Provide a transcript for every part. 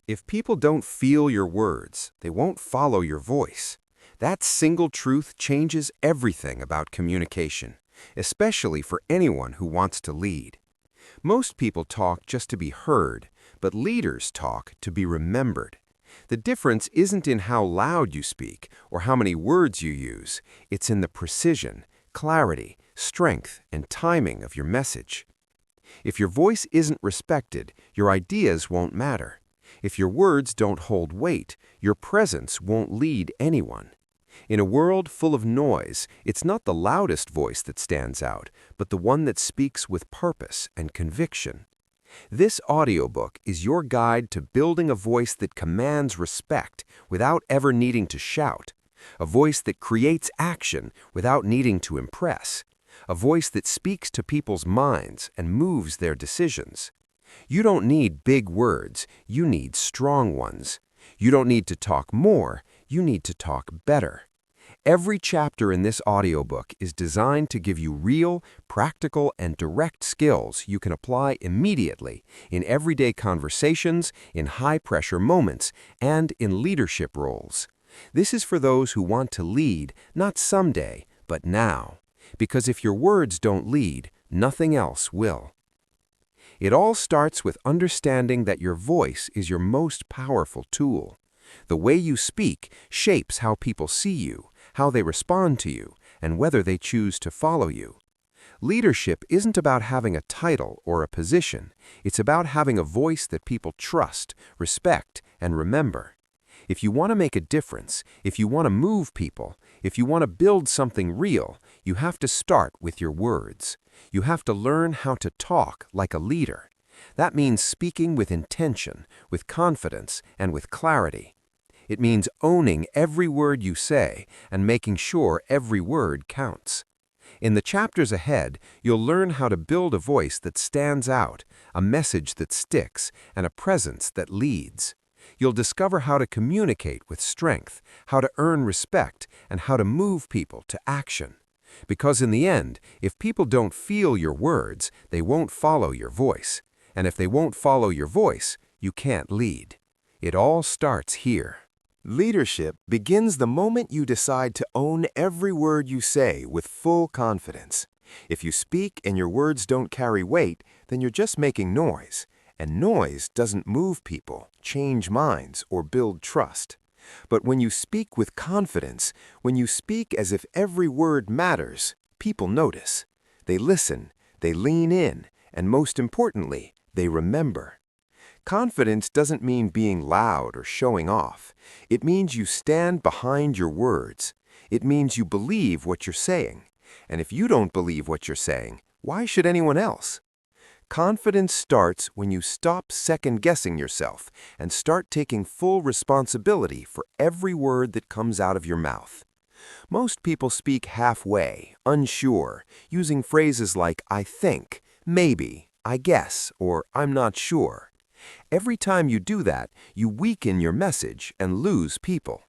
If people don't feel your words, they won't follow your voice. That single truth changes everything about communication, especially for anyone who wants to lead. Most people talk just to be heard, but leaders talk to be remembered. The difference isn't in how loud you speak or how many words you use. It's in the precision, clarity, strength, and timing of your message. If your voice isn't respected, your ideas won't matter. If your words don't hold weight, your presence won't lead anyone. In a world full of noise, it's not the loudest voice that stands out, but the one that speaks with purpose and conviction. This audiobook is your guide to building a voice that commands respect without ever needing to shout, a voice that creates action without needing to impress, a voice that speaks to people's minds and moves their decisions. You don't need big words, you need strong ones. You don't need to talk more, you need to talk better. Every chapter in this audiobook is designed to give you real, practical, and direct skills you can apply immediately in everyday conversations, in high-pressure moments, and in leadership roles. This is for those who want to lead, not someday, but now. Because if your words don't lead, nothing else will. It all starts with understanding that your voice is your most powerful tool. The way you speak shapes how people see you, how they respond to you, and whether they choose to follow you. Leadership isn't about having a title or a position. It's about having a voice that people trust, respect, and remember. If you want to make a difference, if you want to move people, if you want to build something real, you have to start with your words. You have to learn how to talk like a leader. That means speaking with intention, with confidence, and with clarity. It means owning every word you say and making sure every word counts. In the chapters ahead, you'll learn how to build a voice that stands out, a message that sticks, and a presence that leads. You'll discover how to communicate with strength, how to earn respect, and how to move people to action. Because in the end, if people don't feel your words, they won't follow your voice. And if they won't follow your voice, you can't lead. It all starts here. Leadership begins the moment you decide to own every word you say with full confidence. If you speak and your words don't carry weight, then you're just making noise. And noise doesn't move people, change minds, or build trust. But when you speak with confidence, when you speak as if every word matters, people notice. They listen, they lean in, and most importantly, they remember. Confidence doesn't mean being loud or showing off. It means you stand behind your words. It means you believe what you're saying. And if you don't believe what you're saying, why should anyone else? Confidence starts when you stop second-guessing yourself and start taking full responsibility for every word that comes out of your mouth. Most people speak halfway, unsure, using phrases like I think, maybe, I guess, or I'm not sure. Every time you do that, you weaken your message and lose people.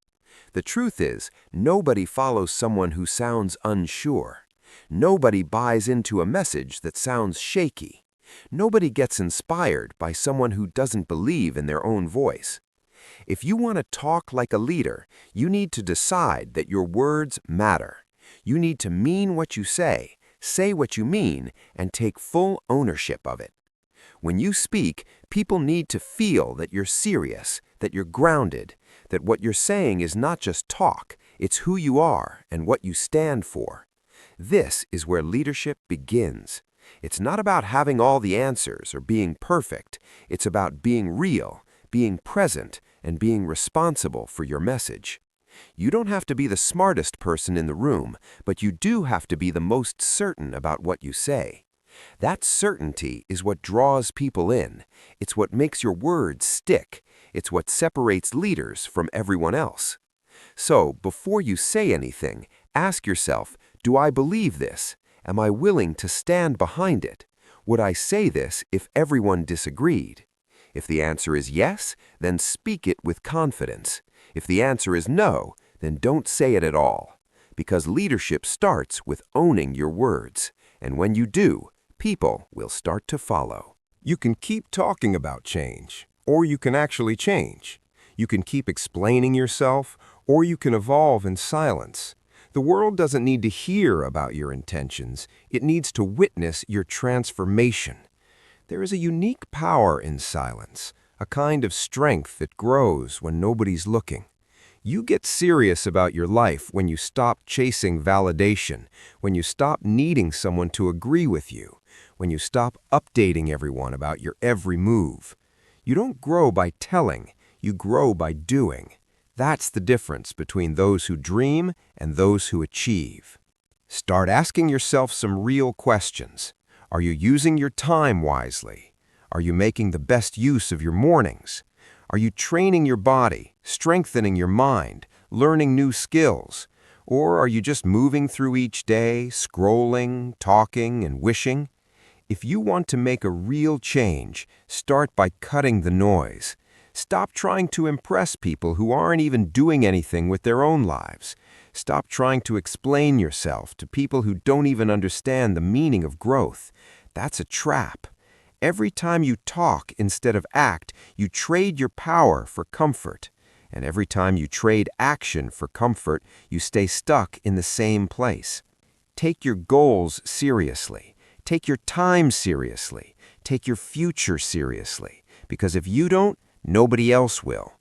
The truth is, nobody follows someone who sounds unsure. Nobody buys into a message that sounds shaky. Nobody gets inspired by someone who doesn't believe in their own voice. If you want to talk like a leader, you need to decide that your words matter. You need to mean what you say what you mean, and take full ownership of it. When you speak, people need to feel that you're serious, that you're grounded, that what you're saying is not just talk, it's who you are and what you stand for. This is where leadership begins. It's not about having all the answers or being perfect. It's about being real, being present, and being responsible for your message. You don't have to be the smartest person in the room, but you do have to be the most certain about what you say. That certainty is what draws people in. It's what makes your words stick. It's what separates leaders from everyone else. So, before you say anything, ask yourself, do I believe this? Am I willing to stand behind it? Would I say this if everyone disagreed? If the answer is yes, then speak it with confidence. If the answer is no, then don't say it at all. Because leadership starts with owning your words. And when you do, people will start to follow. You can keep talking about change, or you can actually change. You can keep explaining yourself, or you can evolve in silence. The world doesn't need to hear about your intentions. It needs to witness your transformation. There is a unique power in silence, a kind of strength that grows when nobody's looking. You get serious about your life when you stop chasing validation, when you stop needing someone to agree with you, when you stop updating everyone about your every move. You don't grow by telling, you grow by doing. That's the difference between those who dream and those who achieve. Start asking yourself some real questions. Are you using your time wisely? Are you making the best use of your mornings? Are you training your body, strengthening your mind, learning new skills? Or are you just moving through each day, scrolling, talking, and wishing? If you want to make a real change, start by cutting the noise. Stop trying to impress people who aren't even doing anything with their own lives. Stop trying to explain yourself to people who don't even understand the meaning of growth. That's a trap. Every time you talk instead of act, you trade your power for comfort. And every time you trade action for comfort, you stay stuck in the same place. Take your goals seriously. Take your time seriously. Take your future seriously. Because if you don't, nobody else will.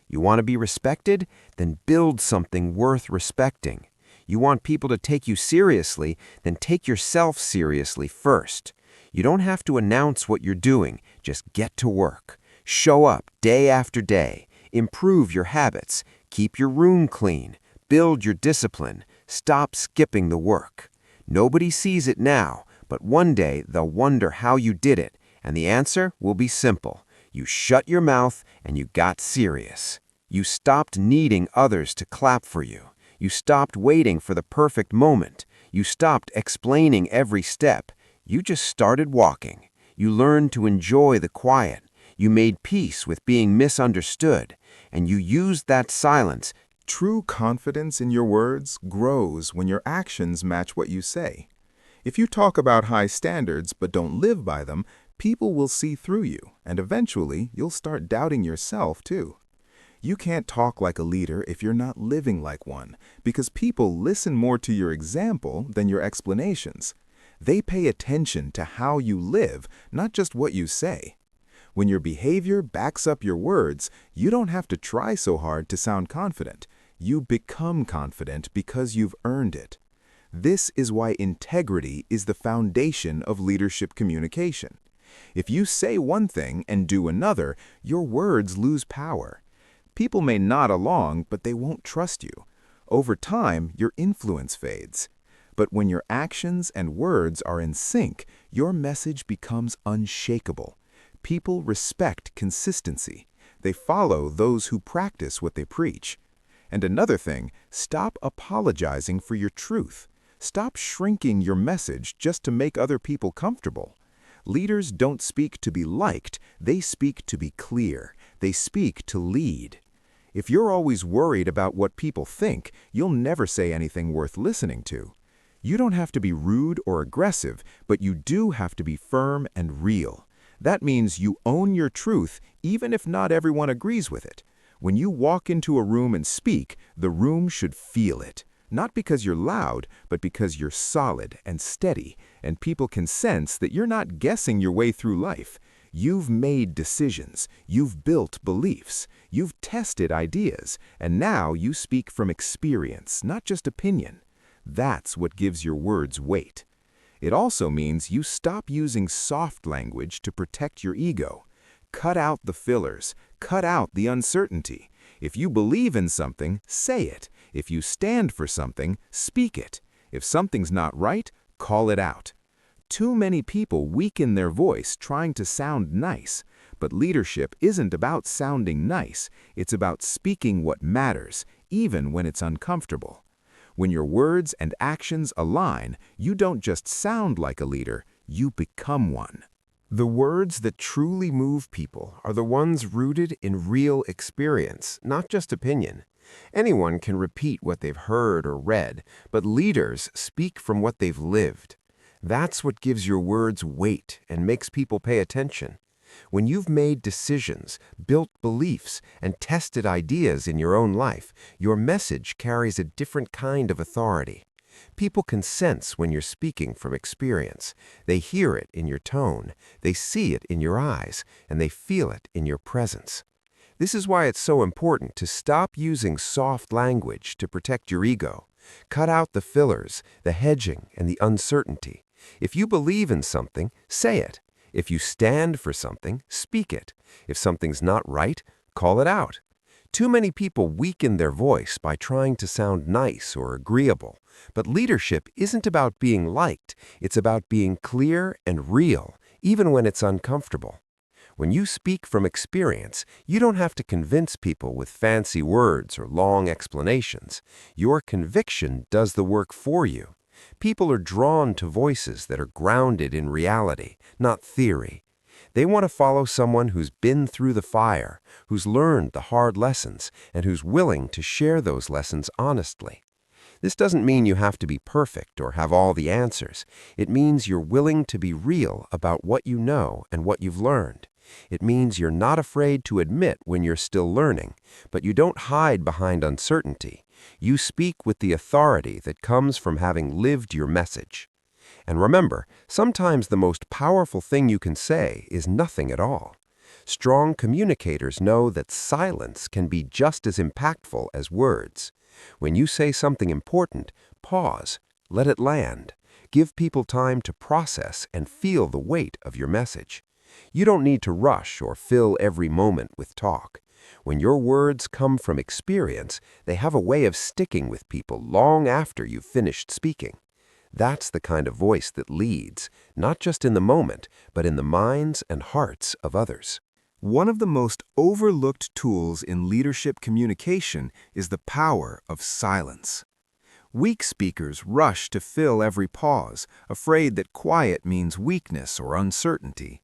You want to be respected? Then build something worth respecting. You want people to take you seriously? Then take yourself seriously first. You don't have to announce what you're doing. Just get to work. Show up day after day. Improve your habits. Keep your room clean. Build your discipline. Stop skipping the work. Nobody sees it now, but one day they'll wonder how you did it, and the answer will be simple. You shut your mouth and you got serious. You stopped needing others to clap for you. You stopped waiting for the perfect moment. You stopped explaining every step. You just started walking. You learned to enjoy the quiet. You made peace with being misunderstood. And you used that silence. True confidence in your words grows when your actions match what you say. If you talk about high standards but don't live by them, people will see through you, and eventually you'll start doubting yourself too. You can't talk like a leader if you're not living like one, because people listen more to your example than your explanations. They pay attention to how you live, not just what you say. When your behavior backs up your words, you don't have to try so hard to sound confident. You become confident because you've earned it. This is why integrity is the foundation of leadership communication. If you say one thing and do another, your words lose power. People may nod along, but they won't trust you. Over time, your influence fades. But when your actions and words are in sync, your message becomes unshakable. People respect consistency. They follow those who practice what they preach. And another thing, stop apologizing for your truth. Stop shrinking your message just to make other people comfortable. Leaders don't speak to be liked, they speak to be clear. They speak to lead. If you're always worried about what people think, you'll never say anything worth listening to. You don't have to be rude or aggressive, but you do have to be firm and real. That means you own your truth even if not everyone agrees with it. When you walk into a room and speak, the room should feel it. Not because you're loud, but because you're solid and steady, and people can sense that you're not guessing your way through life. You've made decisions, you've built beliefs, you've tested ideas, and now you speak from experience, not just opinion. That's what gives your words weight. It also means you stop using soft language to protect your ego. Cut out the fillers, cut out the uncertainty. If you believe in something, say it. If you stand for something, speak it. If something's not right, call it out. Too many people weaken their voice trying to sound nice. But leadership isn't about sounding nice. It's about speaking what matters, even when it's uncomfortable. When your words and actions align, you don't just sound like a leader, you become one. The words that truly move people are the ones rooted in real experience, not just opinion. Anyone can repeat what they've heard or read, but leaders speak from what they've lived. That's what gives your words weight and makes people pay attention. When you've made decisions, built beliefs, and tested ideas in your own life, your message carries a different kind of authority. People can sense when you're speaking from experience. They hear it in your tone, they see it in your eyes, and they feel it in your presence. This is why it's so important to stop using soft language to protect your ego. Cut out the fillers, the hedging, and the uncertainty. If you believe in something, say it. If you stand for something, speak it. If something's not right, call it out. Too many people weaken their voice by trying to sound nice or agreeable. But leadership isn't about being liked, it's about being clear and real, even when it's uncomfortable. When you speak from experience, you don't have to convince people with fancy words or long explanations. Your conviction does the work for you. People are drawn to voices that are grounded in reality, not theory. They want to follow someone who's been through the fire, who's learned the hard lessons, and who's willing to share those lessons honestly. This doesn't mean you have to be perfect or have all the answers. It means you're willing to be real about what you know and what you've learned. It means you're not afraid to admit when you're still learning, but you don't hide behind uncertainty. You speak with the authority that comes from having lived your message. And remember, sometimes the most powerful thing you can say is nothing at all. Strong communicators know that silence can be just as impactful as words. When you say something important, pause, let it land. Give people time to process and feel the weight of your message. You don't need to rush or fill every moment with talk. When your words come from experience, they have a way of sticking with people long after you've finished speaking. That's the kind of voice that leads, not just in the moment, but in the minds and hearts of others. One of the most overlooked tools in leadership communication is the power of silence. Weak speakers rush to fill every pause, afraid that quiet means weakness or uncertainty.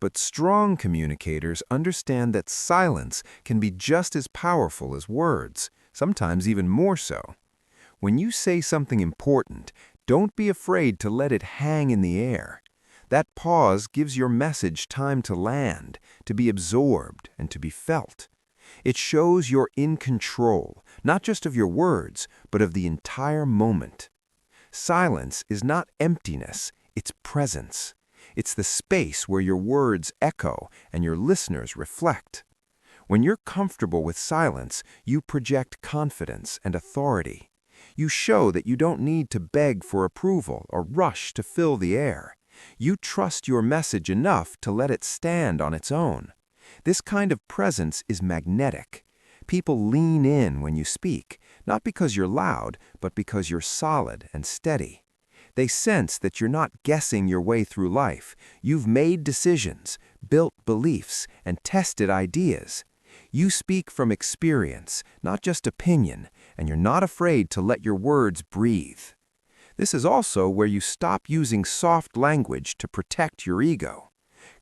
But strong communicators understand that silence can be just as powerful as words, sometimes even more so. When you say something important, don't be afraid to let it hang in the air. That pause gives your message time to land, to be absorbed, and to be felt. It shows you're in control, not just of your words, but of the entire moment. Silence is not emptiness, it's presence. It's the space where your words echo and your listeners reflect. When you're comfortable with silence, you project confidence and authority. You show that you don't need to beg for approval or rush to fill the air. You trust your message enough to let it stand on its own. This kind of presence is magnetic. People lean in when you speak, not because you're loud, but because you're solid and steady. They sense that you're not guessing your way through life. You've made decisions, built beliefs, and tested ideas. You speak from experience, not just opinion, and you're not afraid to let your words breathe. This is also where you stop using soft language to protect your ego.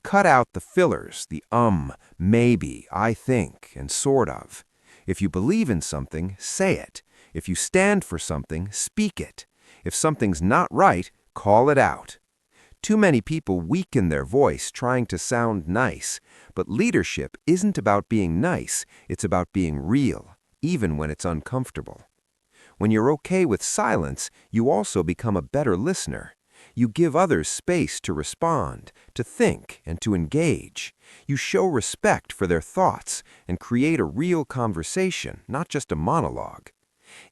Cut out the fillers, the maybe, I think, and sort of. If you believe in something, say it. If you stand for something, speak it. If something's not right, call it out. Too many people weaken their voice trying to sound nice, but leadership isn't about being nice, it's about being real, even when it's uncomfortable. When you're okay with silence, you also become a better listener. You give others space to respond, to think, and to engage. You show respect for their thoughts and create a real conversation, not just a monologue.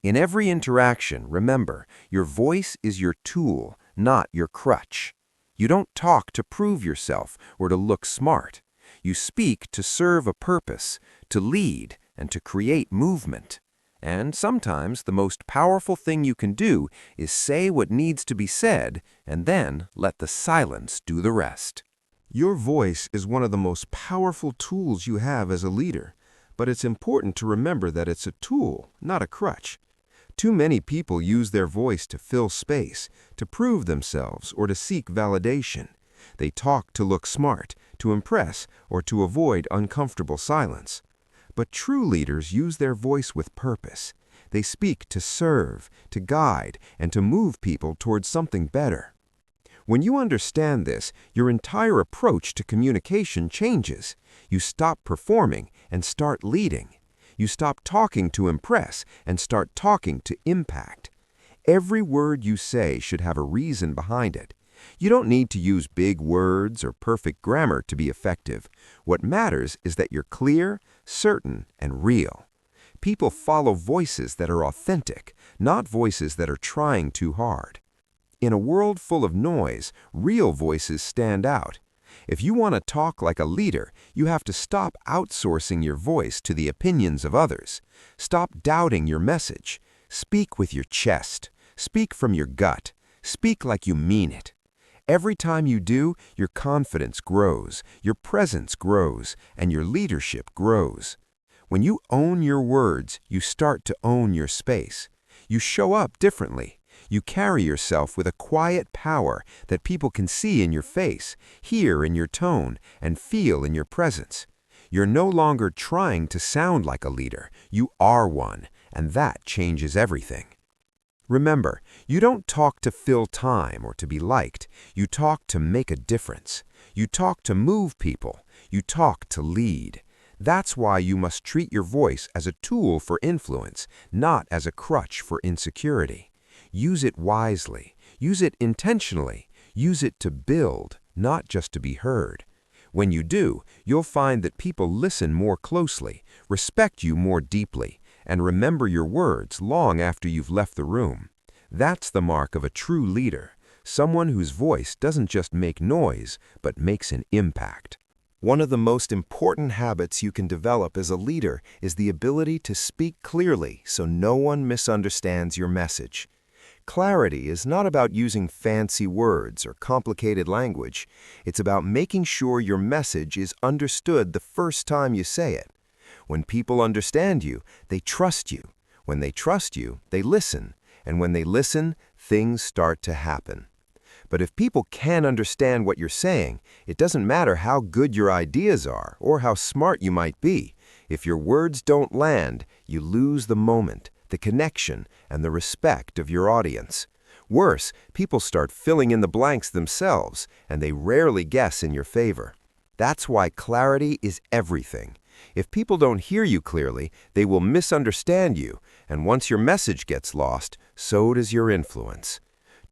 In every interaction, remember, your voice is your tool, not your crutch. You don't talk to prove yourself or to look smart. You speak to serve a purpose, to lead, and to create movement. And sometimes the most powerful thing you can do is say what needs to be said and then let the silence do the rest. Your voice is one of the most powerful tools you have as a leader, but it's important to remember that it's a tool, not a crutch. Too many people use their voice to fill space, to prove themselves, or to seek validation. They talk to look smart, to impress, or to avoid uncomfortable silence. But true leaders use their voice with purpose. They speak to serve, to guide, and to move people towards something better. When you understand this, your entire approach to communication changes. You stop performing and start leading. You stop talking to impress and start talking to impact. Every word you say should have a reason behind it. You don't need to use big words or perfect grammar to be effective. What matters is that you're clear, certain, and real. People follow voices that are authentic, not voices that are trying too hard. In a world full of noise, real voices stand out. If you want to talk like a leader, you have to stop outsourcing your voice to the opinions of others. Stop doubting your message. Speak with your chest. Speak from your gut. Speak like you mean it. Every time you do, your confidence grows, your presence grows, and your leadership grows. When you own your words, you start to own your space. You show up differently. You carry yourself with a quiet power that people can see in your face, hear in your tone, and feel in your presence. You're no longer trying to sound like a leader. You are one, and that changes everything. Remember, you don't talk to fill time or to be liked. You talk to make a difference. You talk to move people. You talk to lead. That's why you must treat your voice as a tool for influence, not as a crutch for insecurity. Use it wisely. Use it intentionally. Use it to build, not just to be heard. When you do, you'll find that people listen more closely, respect you more deeply, and remember your words long after you've left the room. That's the mark of a true leader, someone whose voice doesn't just make noise, but makes an impact. One of the most important habits you can develop as a leader is the ability to speak clearly so no one misunderstands your message. Clarity is not about using fancy words or complicated language. It's about making sure your message is understood the first time you say it. When people understand you, they trust you. When they trust you, they listen. And when they listen, things start to happen. But if people can't understand what you're saying, it doesn't matter how good your ideas are or how smart you might be. If your words don't land, you lose the moment, the connection, and the respect of your audience. Worse, people start filling in the blanks themselves, and they rarely guess in your favor. That's why clarity is everything. If people don't hear you clearly, they will misunderstand you, and once your message gets lost, so does your influence.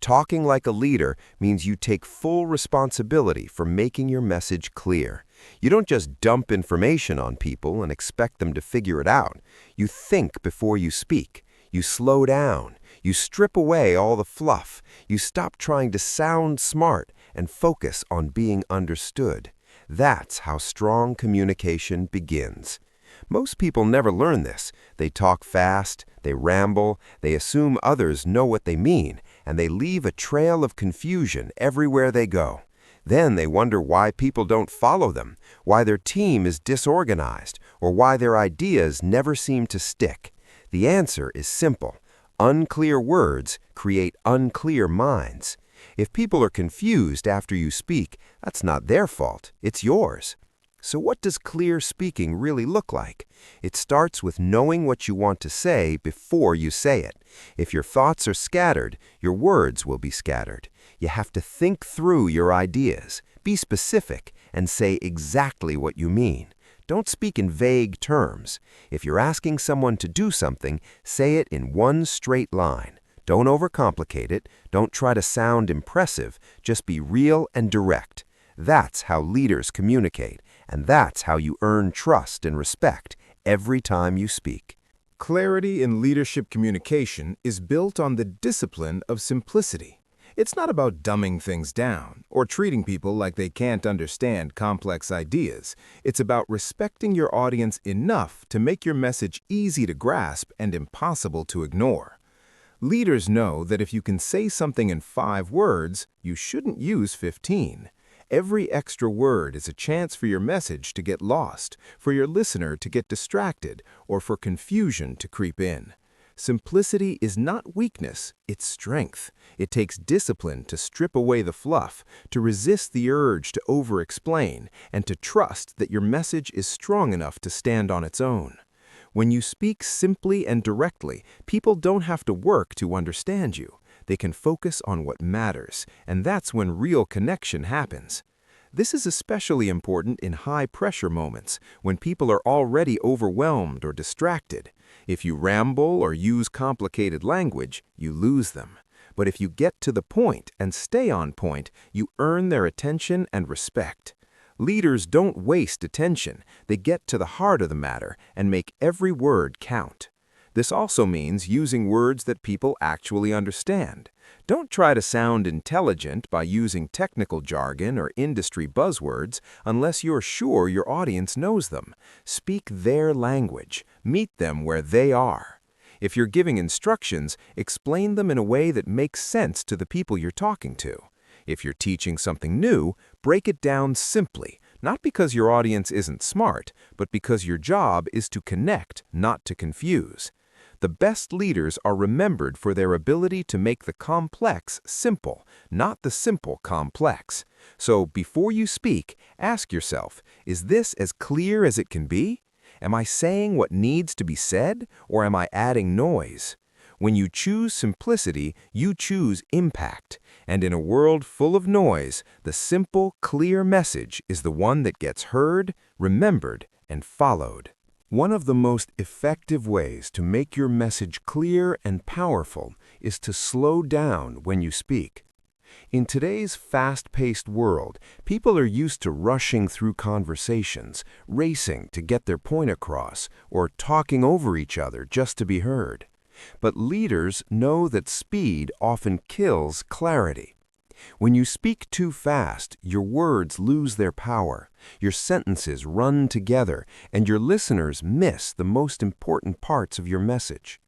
Talking like a leader means you take full responsibility for making your message clear. You don't just dump information on people and expect them to figure it out. You think before you speak. You slow down. You strip away all the fluff. You stop trying to sound smart and focus on being understood. That's how strong communication begins. Most people never learn this. They talk fast, they ramble, they assume others know what they mean, and they leave a trail of confusion everywhere they go. Then they wonder why people don't follow them, why their team is disorganized, or why their ideas never seem to stick. The answer is simple. Unclear words create unclear minds. If people are confused after you speak, that's not their fault, it's yours. So what does clear speaking really look like? It starts with knowing what you want to say before you say it. If your thoughts are scattered, your words will be scattered. You have to think through your ideas, be specific, and say exactly what you mean. Don't speak in vague terms. If you're asking someone to do something, say it in one straight line. Don't overcomplicate it. Don't try to sound impressive. Just be real and direct. That's how leaders communicate, and that's how you earn trust and respect every time you speak. Clarity in leadership communication is built on the discipline of simplicity. It's not about dumbing things down or treating people like they can't understand complex ideas. It's about respecting your audience enough to make your message easy to grasp and impossible to ignore. Leaders know that if you can say something in 5 words, you shouldn't use 15. Every extra word is a chance for your message to get lost, for your listener to get distracted, or for confusion to creep in. Simplicity is not weakness, it's strength. It takes discipline to strip away the fluff, to resist the urge to over-explain, and to trust that your message is strong enough to stand on its own. When you speak simply and directly, people don't have to work to understand you. They can focus on what matters, and that's when real connection happens. This is especially important in high-pressure moments, when people are already overwhelmed or distracted. If you ramble or use complicated language, you lose them. But if you get to the point and stay on point, you earn their attention and respect. Leaders don't waste attention. They get to the heart of the matter and make every word count. This also means using words that people actually understand. Don't try to sound intelligent by using technical jargon or industry buzzwords unless you're sure your audience knows them. Speak their language. Meet them where they are. If you're giving instructions, explain them in a way that makes sense to the people you're talking to. If you're teaching something new, break it down simply, not because your audience isn't smart, but because your job is to connect, not to confuse. The best leaders are remembered for their ability to make the complex simple, not the simple complex. So before you speak, ask yourself, is this as clear as it can be? Am I saying what needs to be said, or am I adding noise? When you choose simplicity, you choose impact. And in a world full of noise, the simple, clear message is the one that gets heard, remembered, and followed. One of the most effective ways to make your message clear and powerful is to slow down when you speak. In today's fast-paced world, people are used to rushing through conversations, racing to get their point across, or talking over each other just to be heard. But leaders know that speed often kills clarity. When you speak too fast, your words lose their power, your sentences run together, and your listeners miss the most important parts of your message.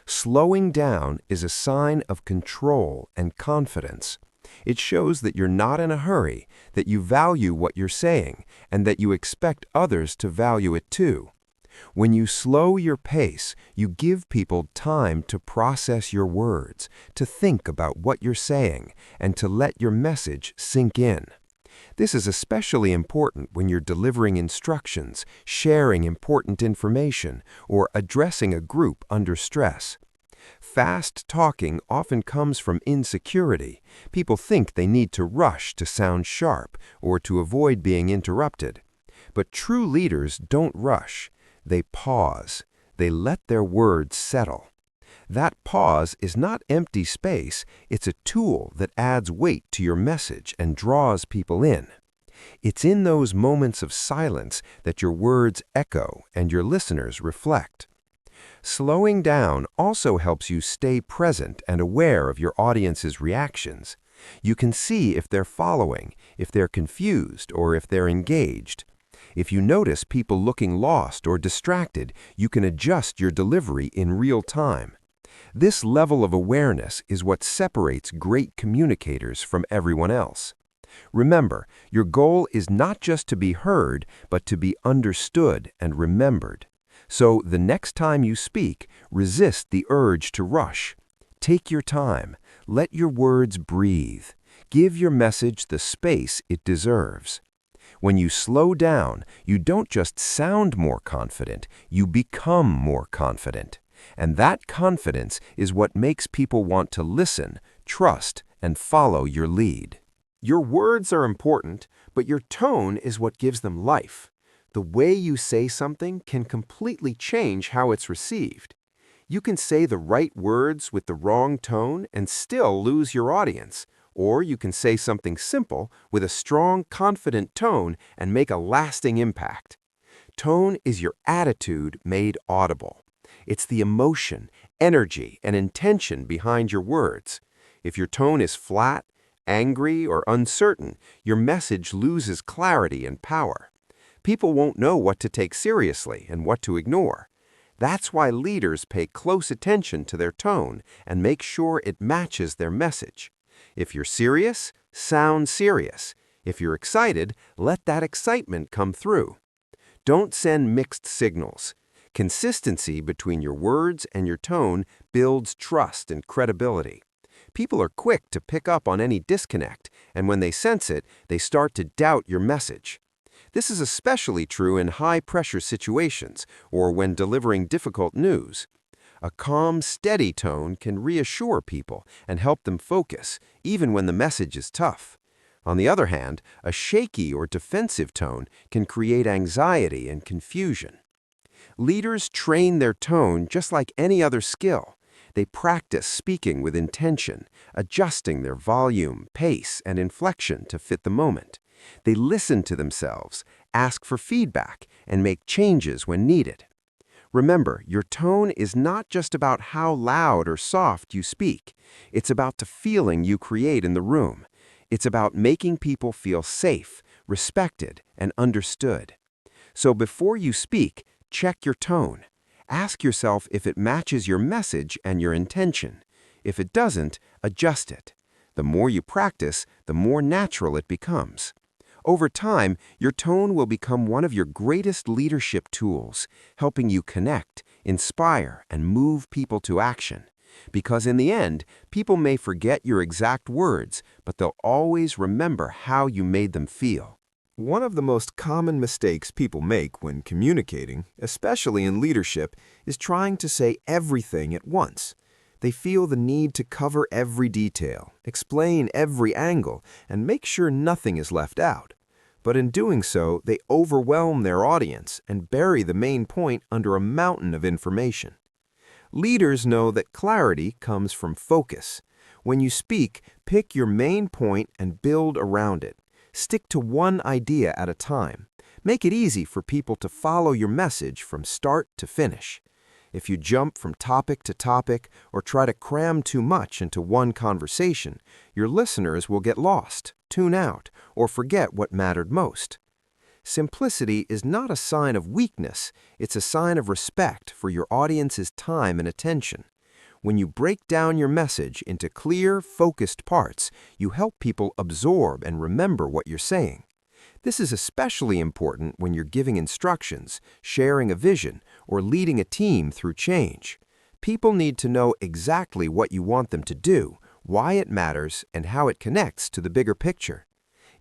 Slowing down is a sign of control and confidence. It shows that you're not in a hurry, that you value what you're saying, and that you expect others to value it too. When you slow your pace, you give people time to process your words, to think about what you're saying, and to let your message sink in. This is especially important when you're delivering instructions, sharing important information, or addressing a group under stress. Fast talking often comes from insecurity. People think they need to rush to sound sharp or to avoid being interrupted. But true leaders don't rush. They pause. They let their words settle. That pause is not empty space. It's a tool that adds weight to your message and draws people in. It's in those moments of silence that your words echo and your listeners reflect. Slowing down also helps you stay present and aware of your audience's reactions. You can see if they're following, if they're confused, or if they're engaged. If you notice people looking lost or distracted, you can adjust your delivery in real time. This level of awareness is what separates great communicators from everyone else. Remember, your goal is not just to be heard, but to be understood and remembered. So the next time you speak, resist the urge to rush. Take your time. Let your words breathe. Give your message the space it deserves. When you slow down, you don't just sound more confident, you become more confident. And that confidence is what makes people want to listen, trust, and follow your lead. Your words are important, but your tone is what gives them life. The way you say something can completely change how it's received. You can say the right words with the wrong tone and still lose your audience. Or you can say something simple with a strong, confident tone and make a lasting impact. Tone is your attitude made audible. It's the emotion, energy, and intention behind your words. If your tone is flat, angry, or uncertain, your message loses clarity and power. People won't know what to take seriously and what to ignore. That's why leaders pay close attention to their tone and make sure it matches their message. If you're serious, sound serious. If you're excited, let that excitement come through. Don't send mixed signals. Consistency between your words and your tone builds trust and credibility. People are quick to pick up on any disconnect, and when they sense it, they start to doubt your message. This is especially true in high-pressure situations or when delivering difficult news. A calm, steady tone can reassure people and help them focus, even when the message is tough. On the other hand, a shaky or defensive tone can create anxiety and confusion. Leaders train their tone just like any other skill. They practice speaking with intention, adjusting their volume, pace, and inflection to fit the moment. They listen to themselves, ask for feedback, and make changes when needed. Remember, your tone is not just about how loud or soft you speak. It's about the feeling you create in the room. It's about making people feel safe, respected, and understood. So before you speak, check your tone. Ask yourself if it matches your message and your intention. If it doesn't, adjust it. The more you practice, the more natural it becomes. Over time, your tone will become one of your greatest leadership tools, helping you connect, inspire, and move people to action. Because in the end, people may forget your exact words, but they'll always remember how you made them feel. One of the most common mistakes people make when communicating, especially in leadership, is trying to say everything at once. They feel the need to cover every detail, explain every angle, and make sure nothing is left out. But in doing so, they overwhelm their audience and bury the main point under a mountain of information. Leaders know that clarity comes from focus. When you speak, pick your main point and build around it. Stick to one idea at a time. Make it easy for people to follow your message from start to finish. If you jump from topic to topic or try to cram too much into one conversation, your listeners will get lost, tune out, or forget what mattered most. Simplicity is not a sign of weakness, it's a sign of respect for your audience's time and attention. When you break down your message into clear, focused parts, you help people absorb and remember what you're saying. This is especially important when you're giving instructions, sharing a vision, or leading a team through change. People need to know exactly what you want them to do, why it matters, and how it connects to the bigger picture.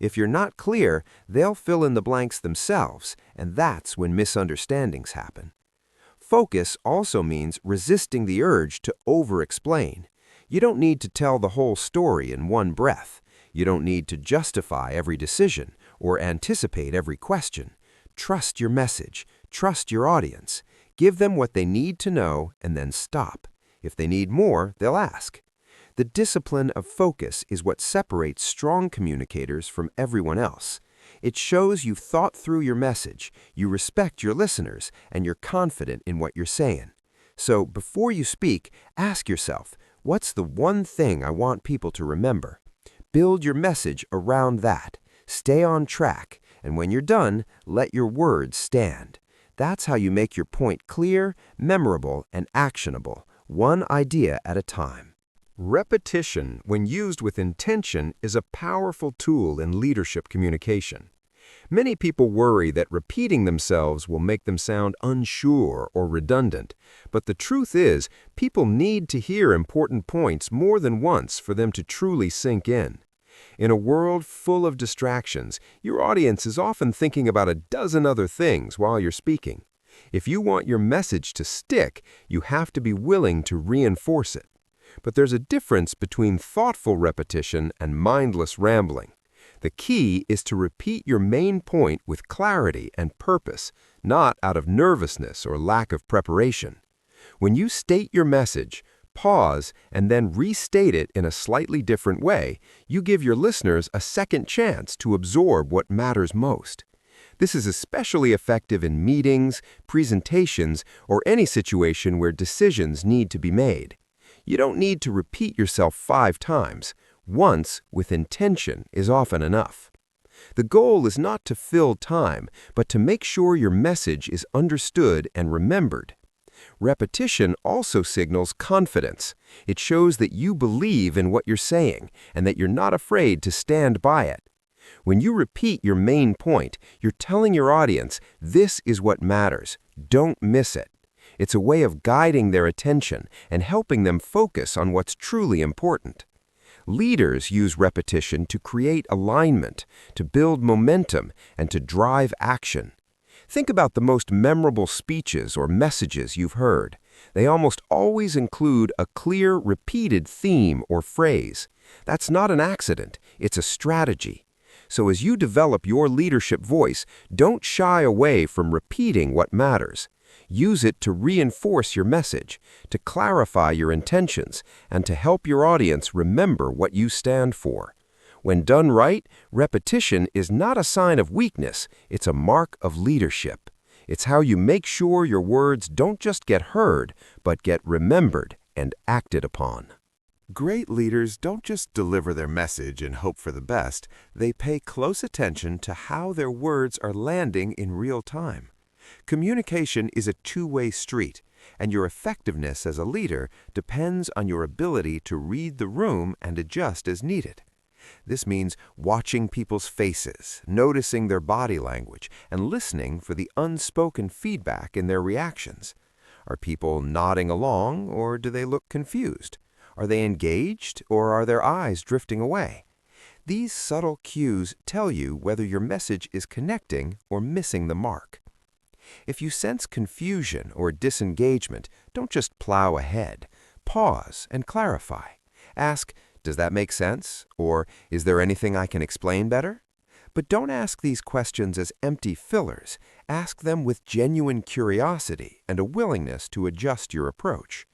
If you're not clear, they'll fill in the blanks themselves, and that's when misunderstandings happen. Focus also means resisting the urge to over-explain. You don't need to tell the whole story in one breath. You don't need to justify every decision or anticipate every question. Trust your message. Trust your audience. Give them what they need to know and then stop. If they need more, they'll ask. The discipline of focus is what separates strong communicators from everyone else. It shows you've thought through your message, you respect your listeners, and you're confident in what you're saying. So before you speak, ask yourself, what's the one thing I want people to remember? Build your message around that. Stay on track, and when you're done, let your words stand. That's how you make your point clear, memorable, and actionable, one idea at a time. Repetition, when used with intention, is a powerful tool in leadership communication. Many people worry that repeating themselves will make them sound unsure or redundant, but the truth is, people need to hear important points more than once for them to truly sink in. In a world full of distractions, your audience is often thinking about a dozen other things while you're speaking. If you want your message to stick, you have to be willing to reinforce it. But there's a difference between thoughtful repetition and mindless rambling. The key is to repeat your main point with clarity and purpose, not out of nervousness or lack of preparation. When you state your message, pause, and then restate it in a slightly different way, you give your listeners a second chance to absorb what matters most. This is especially effective in meetings, presentations, or any situation where decisions need to be made. You don't need to repeat yourself 5 times. Once, with intention, is often enough. The goal is not to fill time, but to make sure your message is understood and remembered. Repetition also signals confidence. It shows that you believe in what you're saying and that you're not afraid to stand by it. When you repeat your main point, you're telling your audience, this is what matters. Don't miss it. It's a way of guiding their attention and helping them focus on what's truly important. Leaders use repetition to create alignment, to build momentum, and to drive action. Think about the most memorable speeches or messages you've heard. They almost always include a clear, repeated theme or phrase. That's not an accident, it's a strategy. So as you develop your leadership voice, don't shy away from repeating what matters. Use it to reinforce your message, to clarify your intentions, and to help your audience remember what you stand for. When done right, repetition is not a sign of weakness, it's a mark of leadership. It's how you make sure your words don't just get heard, but get remembered and acted upon. Great leaders don't just deliver their message and hope for the best, they pay close attention to how their words are landing in real time. Communication is a two-way street, and your effectiveness as a leader depends on your ability to read the room and adjust as needed. This means watching people's faces, noticing their body language, and listening for the unspoken feedback in their reactions. Are people nodding along, or do they look confused? Are they engaged, or are their eyes drifting away? These subtle cues tell you whether your message is connecting or missing the mark. If you sense confusion or disengagement, don't just plow ahead. Pause and clarify. Ask, "Does that make sense?" Or, "Is there anything I can explain better?" But don't ask these questions as empty fillers. Ask them with genuine curiosity and a willingness to adjust your approach.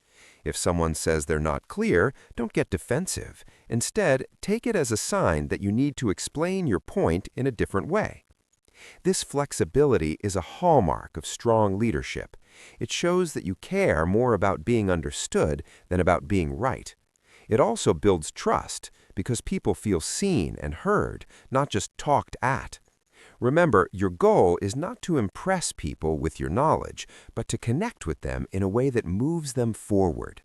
If someone says they're not clear, don't get defensive. Instead, take it as a sign that you need to explain your point in a different way. This flexibility is a hallmark of strong leadership. It shows that you care more about being understood than about being right. It also builds trust because people feel seen and heard, not just talked at. Remember, your goal is not to impress people with your knowledge, but to connect with them in a way that moves them forward.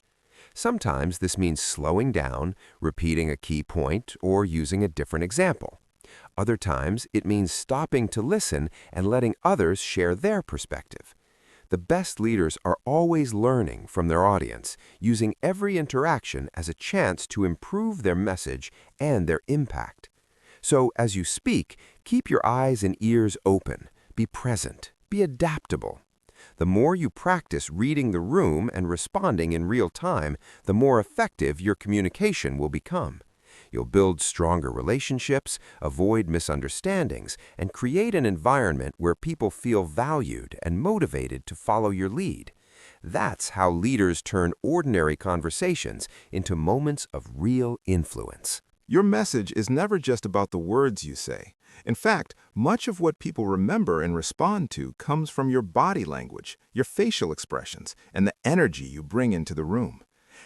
Sometimes this means slowing down, repeating a key point, or using a different example. Other times, it means stopping to listen and letting others share their perspective. The best leaders are always learning from their audience, using every interaction as a chance to improve their message and their impact. So, as you speak, keep your eyes and ears open, be present, be adaptable. The more you practice reading the room and responding in real time, the more effective your communication will become. You'll build stronger relationships, avoid misunderstandings, and create an environment where people feel valued and motivated to follow your lead. That's how leaders turn ordinary conversations into moments of real influence. Your message is never just about the words you say. In fact, much of what people remember and respond to comes from your body language, your facial expressions, and the energy you bring into the room.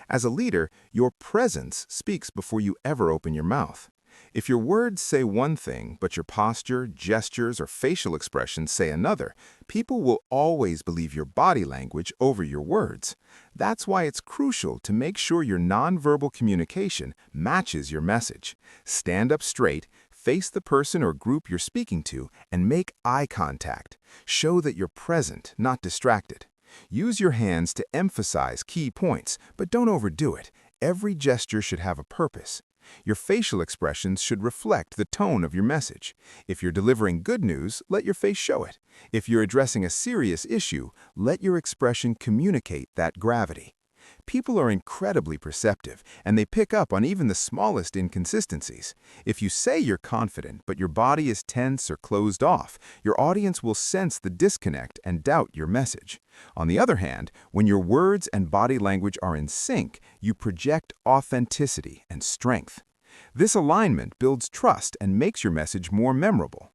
As a leader, your presence speaks before you ever open your mouth. If your words say one thing, but your posture, gestures, or facial expressions say another, people will always believe your body language over your words. That's why it's crucial to make sure your nonverbal communication matches your message. Stand up straight, face the person or group you're speaking to, and make eye contact. Show that you're present, not distracted. Use your hands to emphasize key points, but don't overdo it. Every gesture should have a purpose. Your facial expressions should reflect the tone of your message. If you're delivering good news, let your face show it. If you're addressing a serious issue, let your expression communicate that gravity. People are incredibly perceptive, and they pick up on even the smallest inconsistencies. If you say you're confident, but your body is tense or closed off, your audience will sense the disconnect and doubt your message. On the other hand, when your words and body language are in sync, you project authenticity and strength. This alignment builds trust and makes your message more memorable.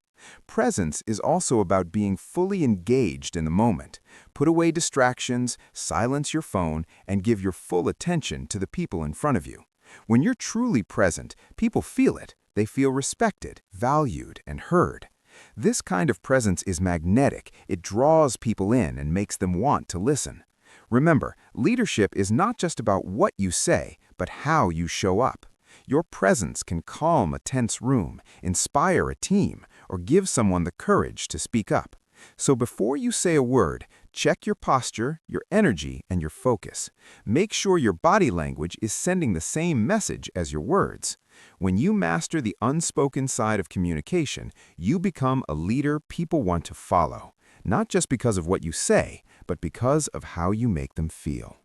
Presence is also about being fully engaged in the moment. Put away distractions, silence your phone, and give your full attention to the people in front of you. When you're truly present, people feel it. They feel respected, valued, and heard. This kind of presence is magnetic. It draws people in and makes them want to listen. Remember, leadership is not just about what you say, but how you show up. Your presence can calm a tense room, inspire a team, or give someone the courage to speak up. So before you say a word, check your posture, your energy, and your focus. Make sure your body language is sending the same message as your words. When you master the unspoken side of communication, you become a leader people want to follow, not just because of what you say, but because of how you make them feel.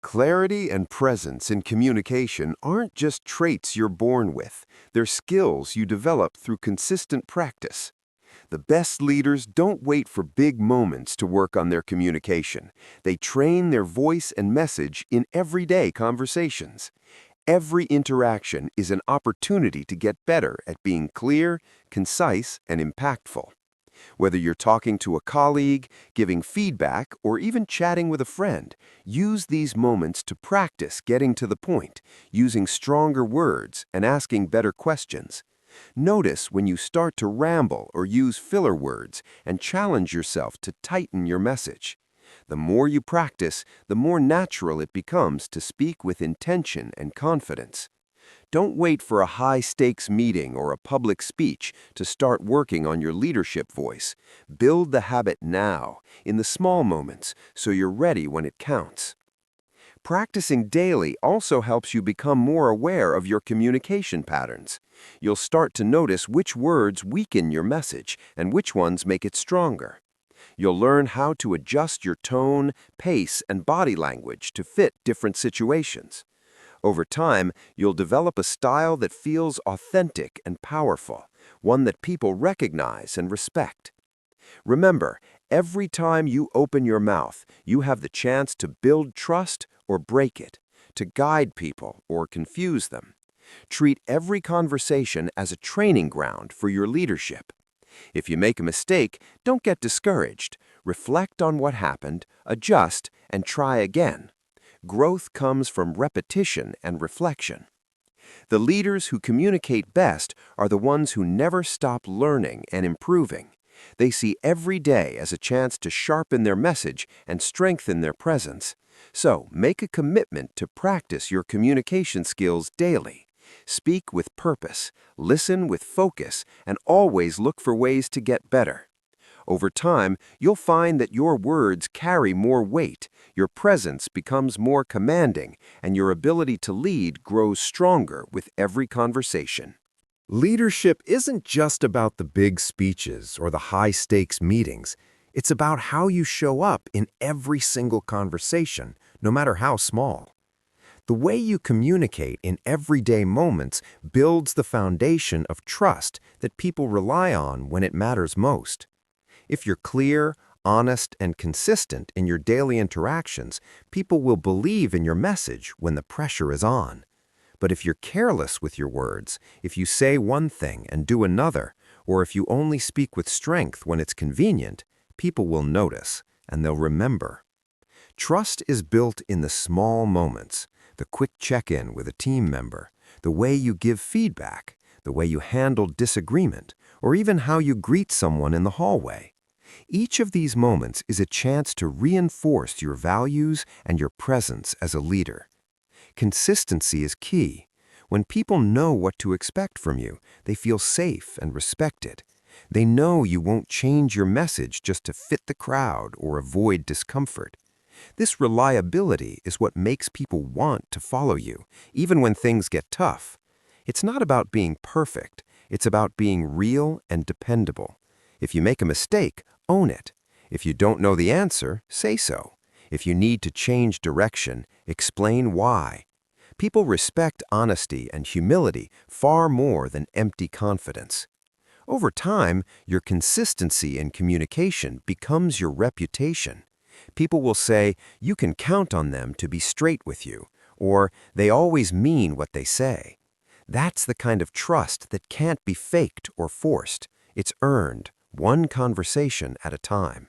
Clarity and presence in communication aren't just traits you're born with. They're skills you develop through consistent practice. The best leaders don't wait for big moments to work on their communication. They train their voice and message in everyday conversations. Every interaction is an opportunity to get better at being clear, concise, and impactful. Whether you're talking to a colleague, giving feedback, or even chatting with a friend, use these moments to practice getting to the point, using stronger words, and asking better questions. Notice when you start to ramble or use filler words, and challenge yourself to tighten your message. The more you practice, the more natural it becomes to speak with intention and confidence. Don't wait for a high-stakes meeting or a public speech to start working on your leadership voice. Build the habit now, in the small moments, so you're ready when it counts. Practicing daily also helps you become more aware of your communication patterns. You'll start to notice which words weaken your message and which ones make it stronger. You'll learn how to adjust your tone, pace, and body language to fit different situations. Over time, you'll develop a style that feels authentic and powerful, one that people recognize and respect. Remember, every time you open your mouth, you have the chance to build trust or break it, to guide people or confuse them. Treat every conversation as a training ground for your leadership. If you make a mistake, don't get discouraged. Reflect on what happened, adjust, and try again. Growth comes from repetition and reflection. The leaders who communicate best are the ones who never stop learning and improving. They see every day as a chance to sharpen their message and strengthen their presence. So, make a commitment to practice your communication skills daily. Speak with purpose, listen with focus, and always look for ways to get better. Over time, you'll find that your words carry more weight, your presence becomes more commanding, and your ability to lead grows stronger with every conversation. Leadership isn't just about the big speeches or the high-stakes meetings. It's about how you show up in every single conversation, no matter how small. The way you communicate in everyday moments builds the foundation of trust that people rely on when it matters most. If you're clear, honest, and consistent in your daily interactions, people will believe in your message when the pressure is on. But if you're careless with your words, if you say one thing and do another, or if you only speak with strength when it's convenient, people will notice, and they'll remember. Trust is built in the small moments, the quick check-in with a team member, the way you give feedback, the way you handle disagreement, or even how you greet someone in the hallway. Each of these moments is a chance to reinforce your values and your presence as a leader. Consistency is key. When people know what to expect from you, they feel safe and respected. They know you won't change your message just to fit the crowd or avoid discomfort. This reliability is what makes people want to follow you, even when things get tough. It's not about being perfect. It's about being real and dependable. If you make a mistake, own it. If you don't know the answer, say so. If you need to change direction, explain why. People respect honesty and humility far more than empty confidence. Over time, your consistency in communication becomes your reputation. People will say, you can count on them to be straight with you, or they always mean what they say. That's the kind of trust that can't be faked or forced. It's earned, one conversation at a time.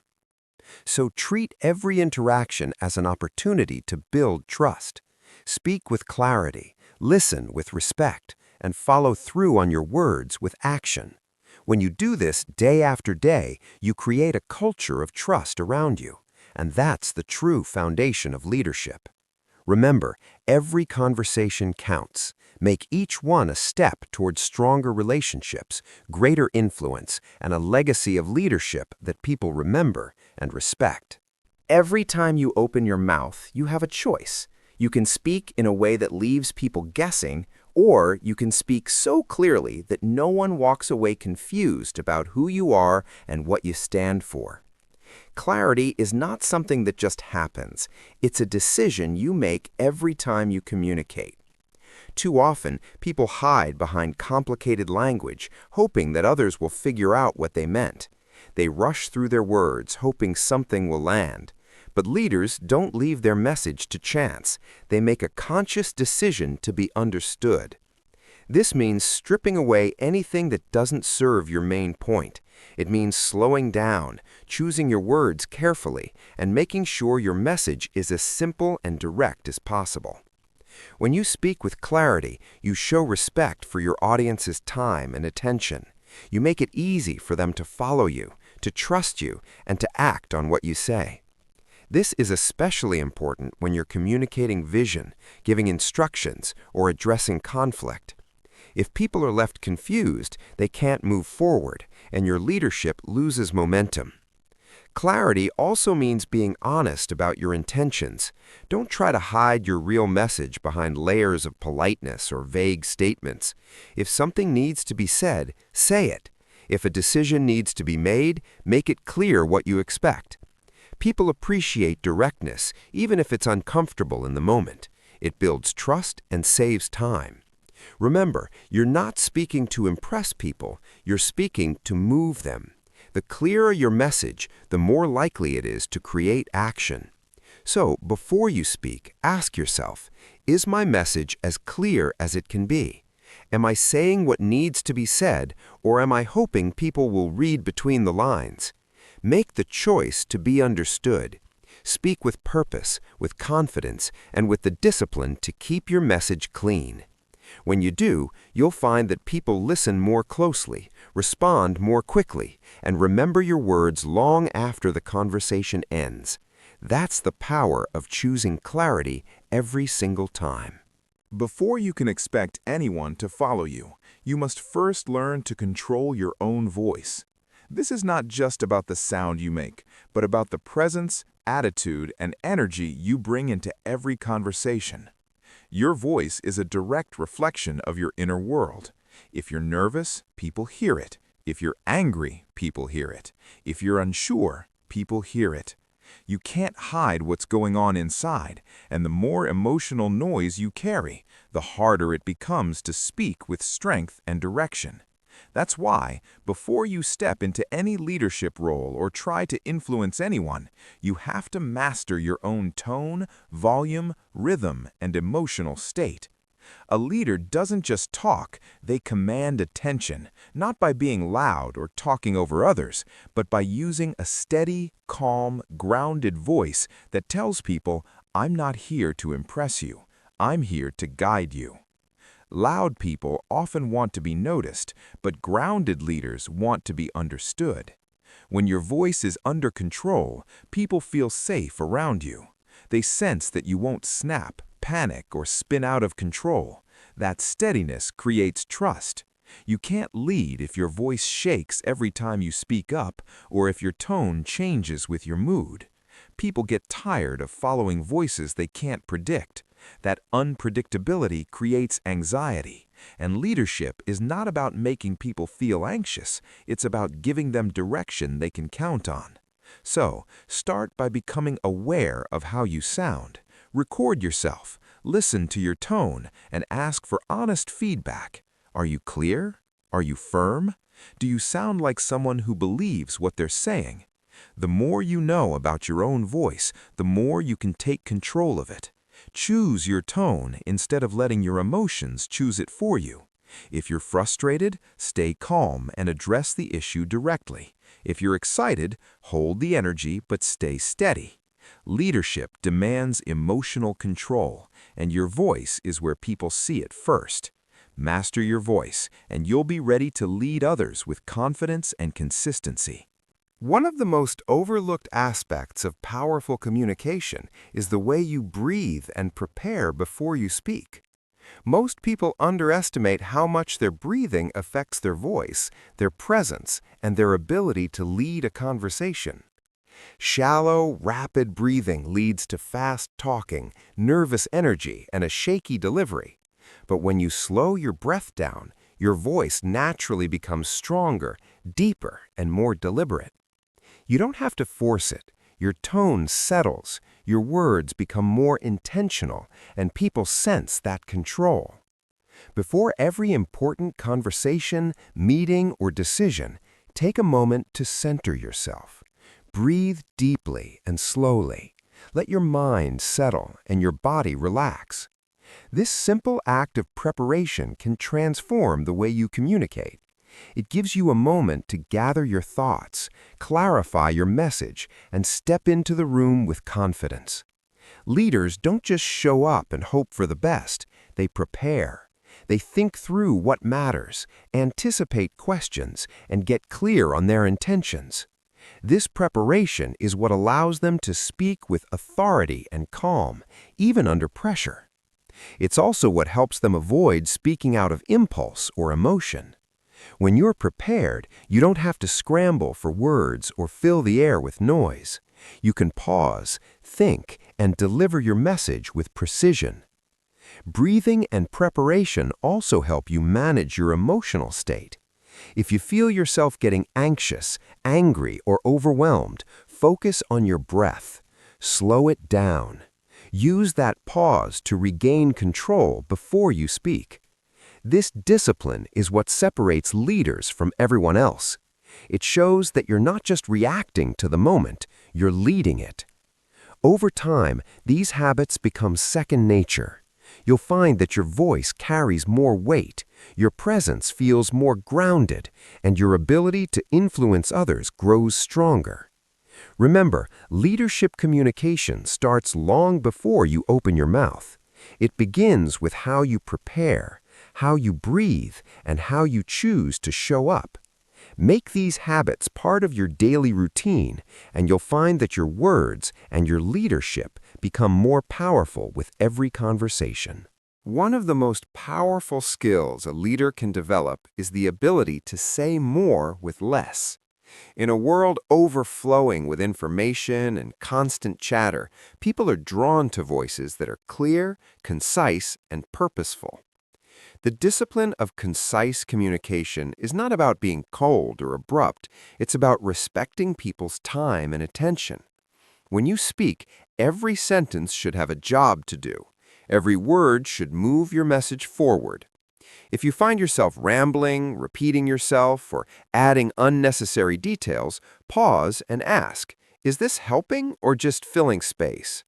So treat every interaction as an opportunity to build trust. Speak with clarity, listen with respect, and follow through on your words with action. When you do this day after day, you create a culture of trust around you, and that's the true foundation of leadership. Remember, every conversation counts. Make each one a step towards stronger relationships, greater influence, and a legacy of leadership that people remember and respect. Every time you open your mouth, you have a choice. You can speak in a way that leaves people guessing, or you can speak so clearly that no one walks away confused about who you are and what you stand for. Clarity is not something that just happens. It's a decision you make every time you communicate. Too often, people hide behind complicated language, hoping that others will figure out what they meant. They rush through their words, hoping something will land. But leaders don't leave their message to chance. They make a conscious decision to be understood. This means stripping away anything that doesn't serve your main point. It means slowing down, choosing your words carefully, and making sure your message is as simple and direct as possible. When you speak with clarity, you show respect for your audience's time and attention. You make it easy for them to follow you, to trust you, and to act on what you say. This is especially important when you're communicating vision, giving instructions, or addressing conflict. If people are left confused, they can't move forward, and your leadership loses momentum. Clarity also means being honest about your intentions. Don't try to hide your real message behind layers of politeness or vague statements. If something needs to be said, say it. If a decision needs to be made, make it clear what you expect. People appreciate directness, even if it's uncomfortable in the moment. It builds trust and saves time. Remember, you're not speaking to impress people, you're speaking to move them. The clearer your message, the more likely it is to create action. So, before you speak, ask yourself, is my message as clear as it can be? Am I saying what needs to be said, or am I hoping people will read between the lines? Make the choice to be understood. Speak with purpose, with confidence, and with the discipline to keep your message clean. When you do, you'll find that people listen more closely, respond more quickly, and remember your words long after the conversation ends. That's the power of choosing clarity every single time. Before you can expect anyone to follow you, you must first learn to control your own voice. This is not just about the sound you make, but about the presence, attitude, and energy you bring into every conversation. Your voice is a direct reflection of your inner world. If you're nervous, people hear it. If you're angry, people hear it. If you're unsure, people hear it. You can't hide what's going on inside, and the more emotional noise you carry, the harder it becomes to speak with strength and direction. That's why, before you step into any leadership role or try to influence anyone, you have to master your own tone, volume, rhythm, and emotional state. A leader doesn't just talk, they command attention, not by being loud or talking over others, but by using a steady, calm, grounded voice that tells people, "I'm not here to impress you, I'm here to guide you." Loud people often want to be noticed, but grounded leaders want to be understood. When your voice is under control, people feel safe around you. They sense that you won't snap, panic, or spin out of control. That steadiness creates trust. You can't lead if your voice shakes every time you speak up or if your tone changes with your mood. People get tired of following voices they can't predict. That unpredictability creates anxiety, and leadership is not about making people feel anxious, it's about giving them direction they can count on. So, start by becoming aware of how you sound. Record yourself, listen to your tone, and ask for honest feedback. Are you clear? Are you firm? Do you sound like someone who believes what they're saying? The more you know about your own voice, the more you can take control of it. Choose your tone instead of letting your emotions choose it for you. If you're frustrated, stay calm and address the issue directly. If you're excited, hold the energy but stay steady. Leadership demands emotional control, and your voice is where people see it first. Master your voice, and you'll be ready to lead others with confidence and consistency. One of the most overlooked aspects of powerful communication is the way you breathe and prepare before you speak. Most people underestimate how much their breathing affects their voice, their presence, and their ability to lead a conversation. Shallow, rapid breathing leads to fast talking, nervous energy, and a shaky delivery. But when you slow your breath down, your voice naturally becomes stronger, deeper, and more deliberate. You don't have to force it. Your tone settles, your words become more intentional, and people sense that control. Before every important conversation, meeting, or decision, take a moment to center yourself. Breathe deeply and slowly. Let your mind settle and your body relax. This simple act of preparation can transform the way you communicate. It gives you a moment to gather your thoughts, clarify your message, and step into the room with confidence. Leaders don't just show up and hope for the best, they prepare. They think through what matters, anticipate questions, and get clear on their intentions. This preparation is what allows them to speak with authority and calm, even under pressure. It's also what helps them avoid speaking out of impulse or emotion. When you're prepared, you don't have to scramble for words or fill the air with noise. You can pause, think, and deliver your message with precision. Breathing and preparation also help you manage your emotional state. If you feel yourself getting anxious, angry, or overwhelmed, focus on your breath. Slow it down. Use that pause to regain control before you speak. This discipline is what separates leaders from everyone else. It shows that you're not just reacting to the moment, you're leading it. Over time, these habits become second nature. You'll find that your voice carries more weight, your presence feels more grounded, and your ability to influence others grows stronger. Remember, leadership communication starts long before you open your mouth. It begins with how you prepare, how you breathe, and how you choose to show up. Make these habits part of your daily routine, and you'll find that your words and your leadership become more powerful with every conversation. One of the most powerful skills a leader can develop is the ability to say more with less. In a world overflowing with information and constant chatter, people are drawn to voices that are clear, concise, and purposeful. The discipline of concise communication is not about being cold or abrupt, it's about respecting people's time and attention. When you speak, every sentence should have a job to do. Every word should move your message forward. If you find yourself rambling, repeating yourself, or adding unnecessary details, pause and ask, is this helping or just filling space?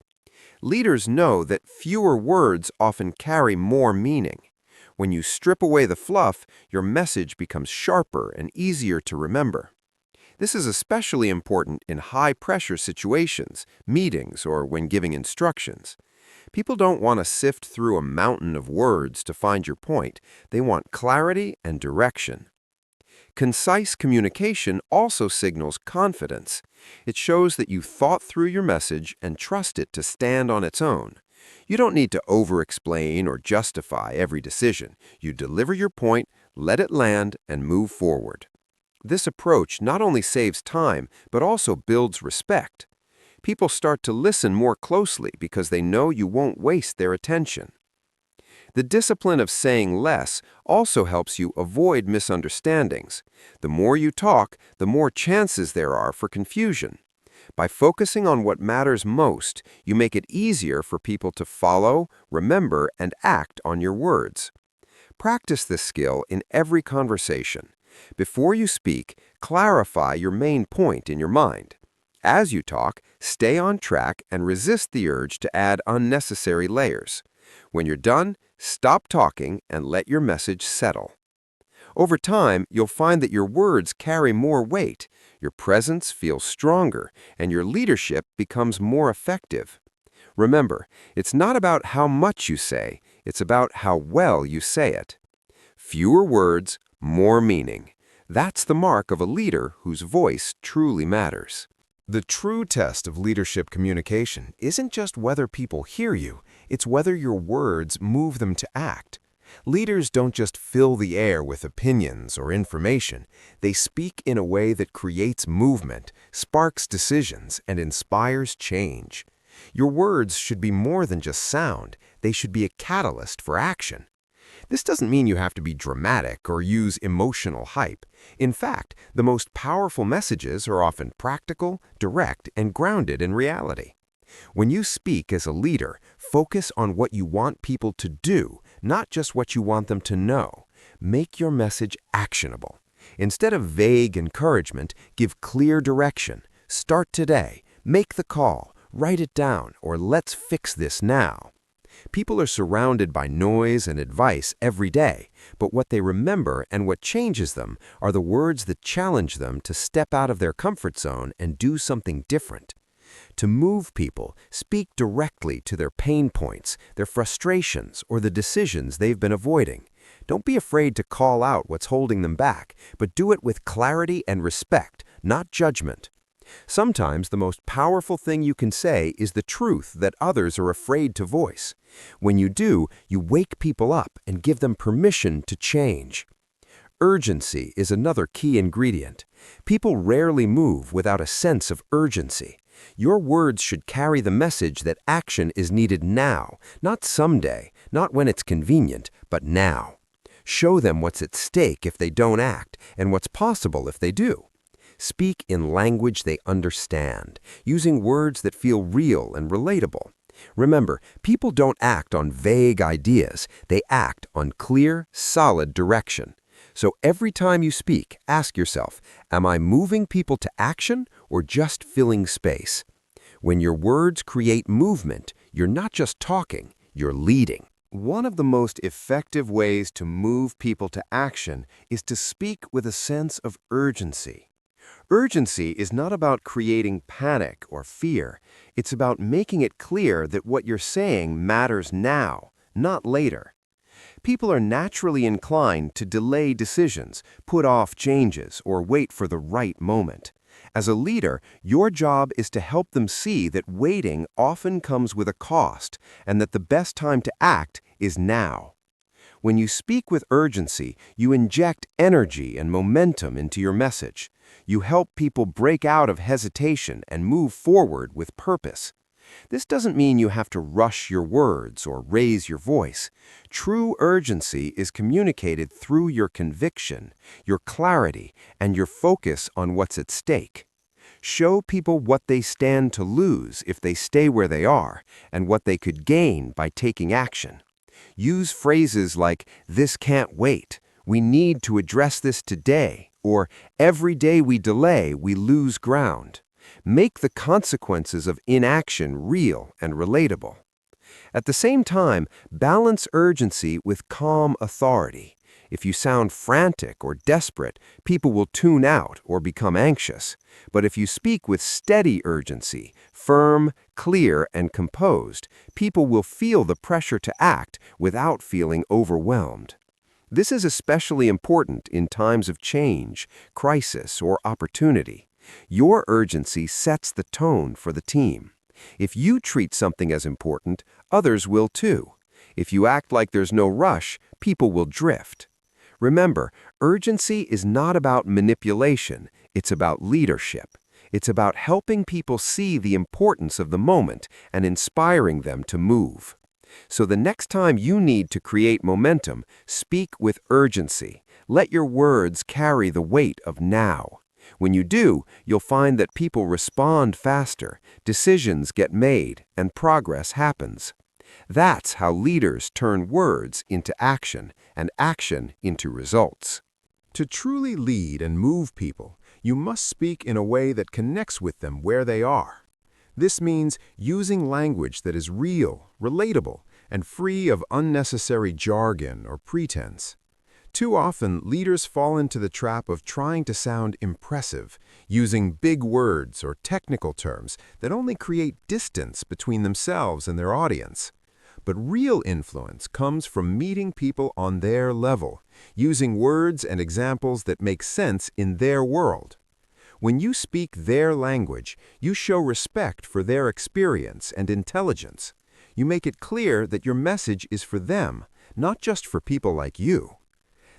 Leaders know that fewer words often carry more meaning. When you strip away the fluff, your message becomes sharper and easier to remember. This is especially important in high-pressure situations, meetings, or when giving instructions. People don't want to sift through a mountain of words to find your point. They want clarity and direction. Concise communication also signals confidence. It shows that you thought through your message and trust it to stand on its own. You don't need to over-explain or justify every decision. You deliver your point, let it land, and move forward. This approach not only saves time, but also builds respect. People start to listen more closely because they know you won't waste their attention. The discipline of saying less also helps you avoid misunderstandings. The more you talk, the more chances there are for confusion. By focusing on what matters most, you make it easier for people to follow, remember, and act on your words. Practice this skill in every conversation. Before you speak, clarify your main point in your mind. As you talk, stay on track and resist the urge to add unnecessary layers. When you're done, stop talking and let your message settle. Over time, you'll find that your words carry more weight, your presence feels stronger, and your leadership becomes more effective. Remember, it's not about how much you say, it's about how well you say it. Fewer words, more meaning. That's the mark of a leader whose voice truly matters. The true test of leadership communication isn't just whether people hear you, it's whether your words move them to act. Leaders don't just fill the air with opinions or information. They speak in a way that creates movement, sparks decisions, and inspires change. Your words should be more than just sound. They should be a catalyst for action. This doesn't mean you have to be dramatic or use emotional hype. In fact, the most powerful messages are often practical, direct, and grounded in reality. When you speak as a leader, focus on what you want people to do, not just what you want them to know. Make your message actionable. Instead of vague encouragement, give clear direction. Start today, make the call, write it down, or let's fix this now. People are surrounded by noise and advice every day, but what they remember and what changes them are the words that challenge them to step out of their comfort zone and do something different. To move people, speak directly to their pain points, their frustrations, or the decisions they've been avoiding. Don't be afraid to call out what's holding them back, but do it with clarity and respect, not judgment. Sometimes the most powerful thing you can say is the truth that others are afraid to voice. When you do, you wake people up and give them permission to change. Urgency is another key ingredient. People rarely move without a sense of urgency. Your words should carry the message that action is needed now, not someday, not when it's convenient, but now. Show them what's at stake if they don't act, and what's possible if they do. Speak in language they understand, using words that feel real and relatable. Remember, people don't act on vague ideas, they act on clear, solid direction. So every time you speak, ask yourself, am I moving people to action or just filling space? When your words create movement, you're not just talking, you're leading. One of the most effective ways to move people to action is to speak with a sense of urgency. Urgency is not about creating panic or fear. It's about making it clear that what you're saying matters now, not later. People are naturally inclined to delay decisions, put off changes, or wait for the right moment. As a leader, your job is to help them see that waiting often comes with a cost, and that the best time to act is now. When you speak with urgency, you inject energy and momentum into your message. You help people break out of hesitation and move forward with purpose. This doesn't mean you have to rush your words or raise your voice. True urgency is communicated through your conviction, your clarity, and your focus on what's at stake. Show people what they stand to lose if they stay where they are, and what they could gain by taking action. Use phrases like, "This can't wait," "We need to address this today," or "Every day we delay, we lose ground." Make the consequences of inaction real and relatable. At the same time, balance urgency with calm authority. If you sound frantic or desperate, people will tune out or become anxious. But if you speak with steady urgency, firm, clear, and composed, people will feel the pressure to act without feeling overwhelmed. This is especially important in times of change, crisis, or opportunity. Your urgency sets the tone for the team. If you treat something as important, others will too. If you act like there's no rush, people will drift. Remember, urgency is not about manipulation, it's about leadership. It's about helping people see the importance of the moment and inspiring them to move. So the next time you need to create momentum, speak with urgency. Let your words carry the weight of now. When you do, you'll find that people respond faster, decisions get made, and progress happens. That's how leaders turn words into action and action into results. To truly lead and move people, you must speak in a way that connects with them where they are. This means using language that is real, relatable, and free of unnecessary jargon or pretense. Too often, leaders fall into the trap of trying to sound impressive, using big words or technical terms that only create distance between themselves and their audience. But real influence comes from meeting people on their level, using words and examples that make sense in their world. When you speak their language, you show respect for their experience and intelligence. You make it clear that your message is for them, not just for people like you.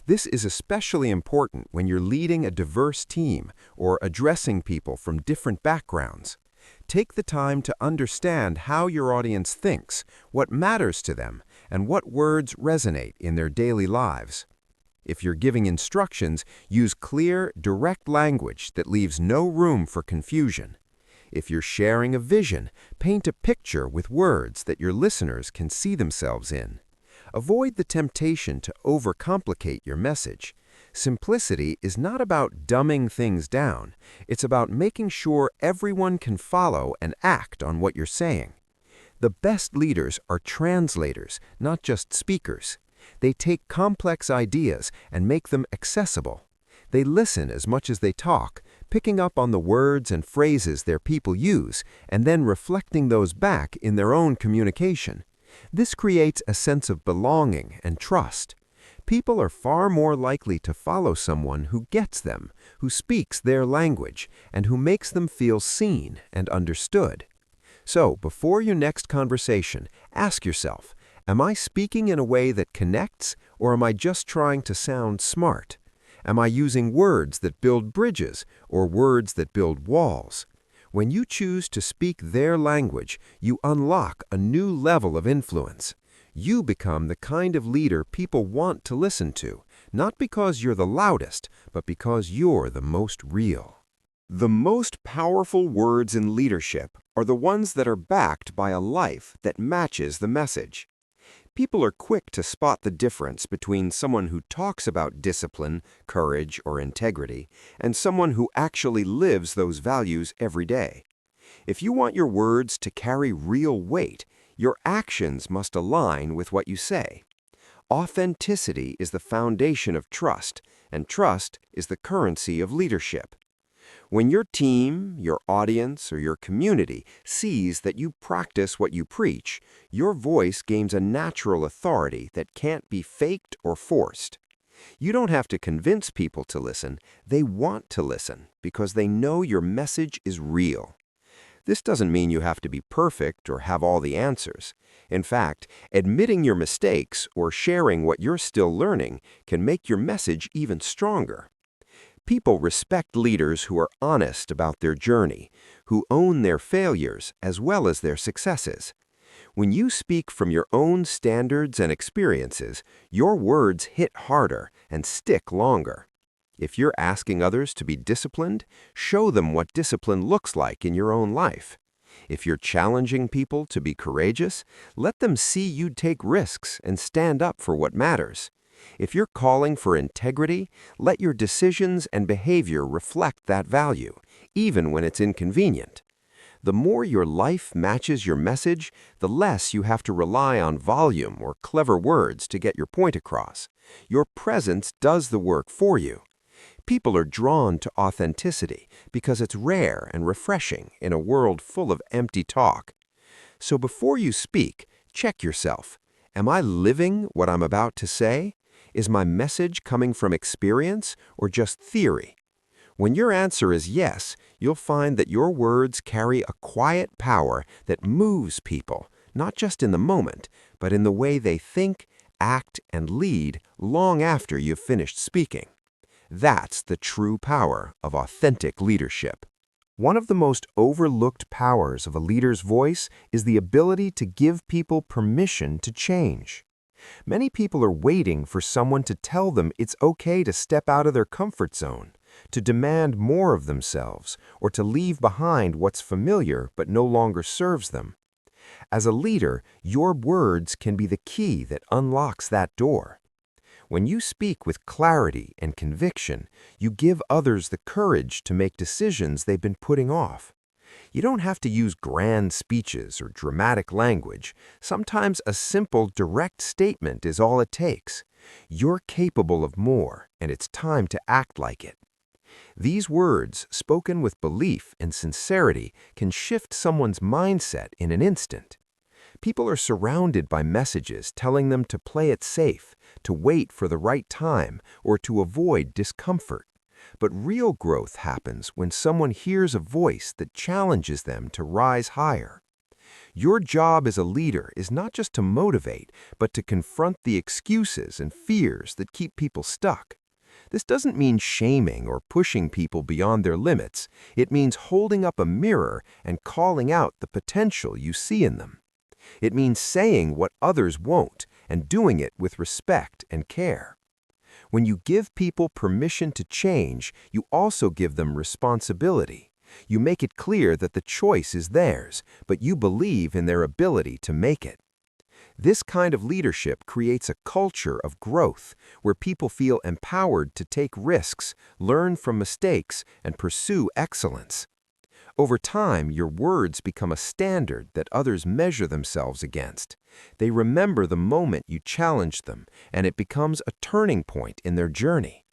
This is especially important when you're leading a diverse team or addressing people from different backgrounds. Take the time to understand how your audience thinks, what matters to them, and what words resonate in their daily lives. If you're giving instructions, use clear, direct language that leaves no room for confusion. If you're sharing a vision, paint a picture with words that your listeners can see themselves in. Avoid the temptation to overcomplicate your message. Simplicity is not about dumbing things down. It's about making sure everyone can follow and act on what you're saying. The best leaders are translators, not just speakers. They take complex ideas and make them accessible. They listen as much as they talk, picking up on the words and phrases their people use, and then reflecting those back in their own communication. This creates a sense of belonging and trust. People are far more likely to follow someone who gets them, who speaks their language, and who makes them feel seen and understood. So, before your next conversation, ask yourself, am I speaking in a way that connects, or am I just trying to sound smart? Am I using words that build bridges, or words that build walls? When you choose to speak their language, you unlock a new level of influence. You become the kind of leader people want to listen to, not because you're the loudest, but because you're the most real. The most powerful words in leadership are the ones that are backed by a life that matches the message. People are quick to spot the difference between someone who talks about discipline, courage, or integrity, and someone who actually lives those values every day. If you want your words to carry real weight, your actions must align with what you say. Authenticity is the foundation of trust, and trust is the currency of leadership. When your team, your audience, or your community sees that you practice what you preach, your voice gains a natural authority that can't be faked or forced. You don't have to convince people to listen. They want to listen because they know your message is real. This doesn't mean you have to be perfect or have all the answers. In fact, admitting your mistakes or sharing what you're still learning can make your message even stronger. People respect leaders who are honest about their journey, who own their failures as well as their successes. When you speak from your own standards and experiences, your words hit harder and stick longer. If you're asking others to be disciplined, show them what discipline looks like in your own life. If you're challenging people to be courageous, let them see you take risks and stand up for what matters. If you're calling for integrity, let your decisions and behavior reflect that value, even when it's inconvenient. The more your life matches your message, the less you have to rely on volume or clever words to get your point across. Your presence does the work for you. People are drawn to authenticity because it's rare and refreshing in a world full of empty talk. So before you speak, check yourself. Am I living what I'm about to say? Is my message coming from experience or just theory? When your answer is yes, you'll find that your words carry a quiet power that moves people, not just in the moment, but in the way they think, act, and lead long after you've finished speaking. That's the true power of authentic leadership. One of the most overlooked powers of a leader's voice is the ability to give people permission to change. Many people are waiting for someone to tell them it's okay to step out of their comfort zone, to demand more of themselves, or to leave behind what's familiar but no longer serves them. As a leader, your words can be the key that unlocks that door. When you speak with clarity and conviction, you give others the courage to make decisions they've been putting off. You don't have to use grand speeches or dramatic language. Sometimes a simple, direct statement is all it takes. You're capable of more, and it's time to act like it. These words, spoken with belief and sincerity, can shift someone's mindset in an instant. People are surrounded by messages telling them to play it safe, to wait for the right time, or to avoid discomfort. But real growth happens when someone hears a voice that challenges them to rise higher. Your job as a leader is not just to motivate, but to confront the excuses and fears that keep people stuck. This doesn't mean shaming or pushing people beyond their limits. It means holding up a mirror and calling out the potential you see in them. It means saying what others won't and doing it with respect and care. When you give people permission to change, you also give them responsibility. You make it clear that the choice is theirs, but you believe in their ability to make it. This kind of leadership creates a culture of growth where people feel empowered to take risks, learn from mistakes, and pursue excellence. Over time, your words become a standard that others measure themselves against. They remember the moment you challenged them, and it becomes a turning point in their journey.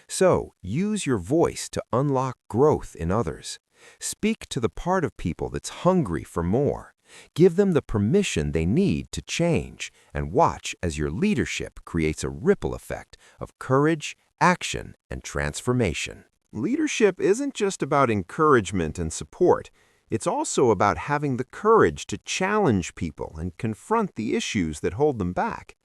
So, use your voice to unlock growth in others. Speak to the part of people that's hungry for more. Give them the permission they need to change, and watch as your leadership creates a ripple effect of courage, action, and transformation. Leadership isn't just about encouragement and support. It's also about having the courage to challenge people and confront the issues that hold them back.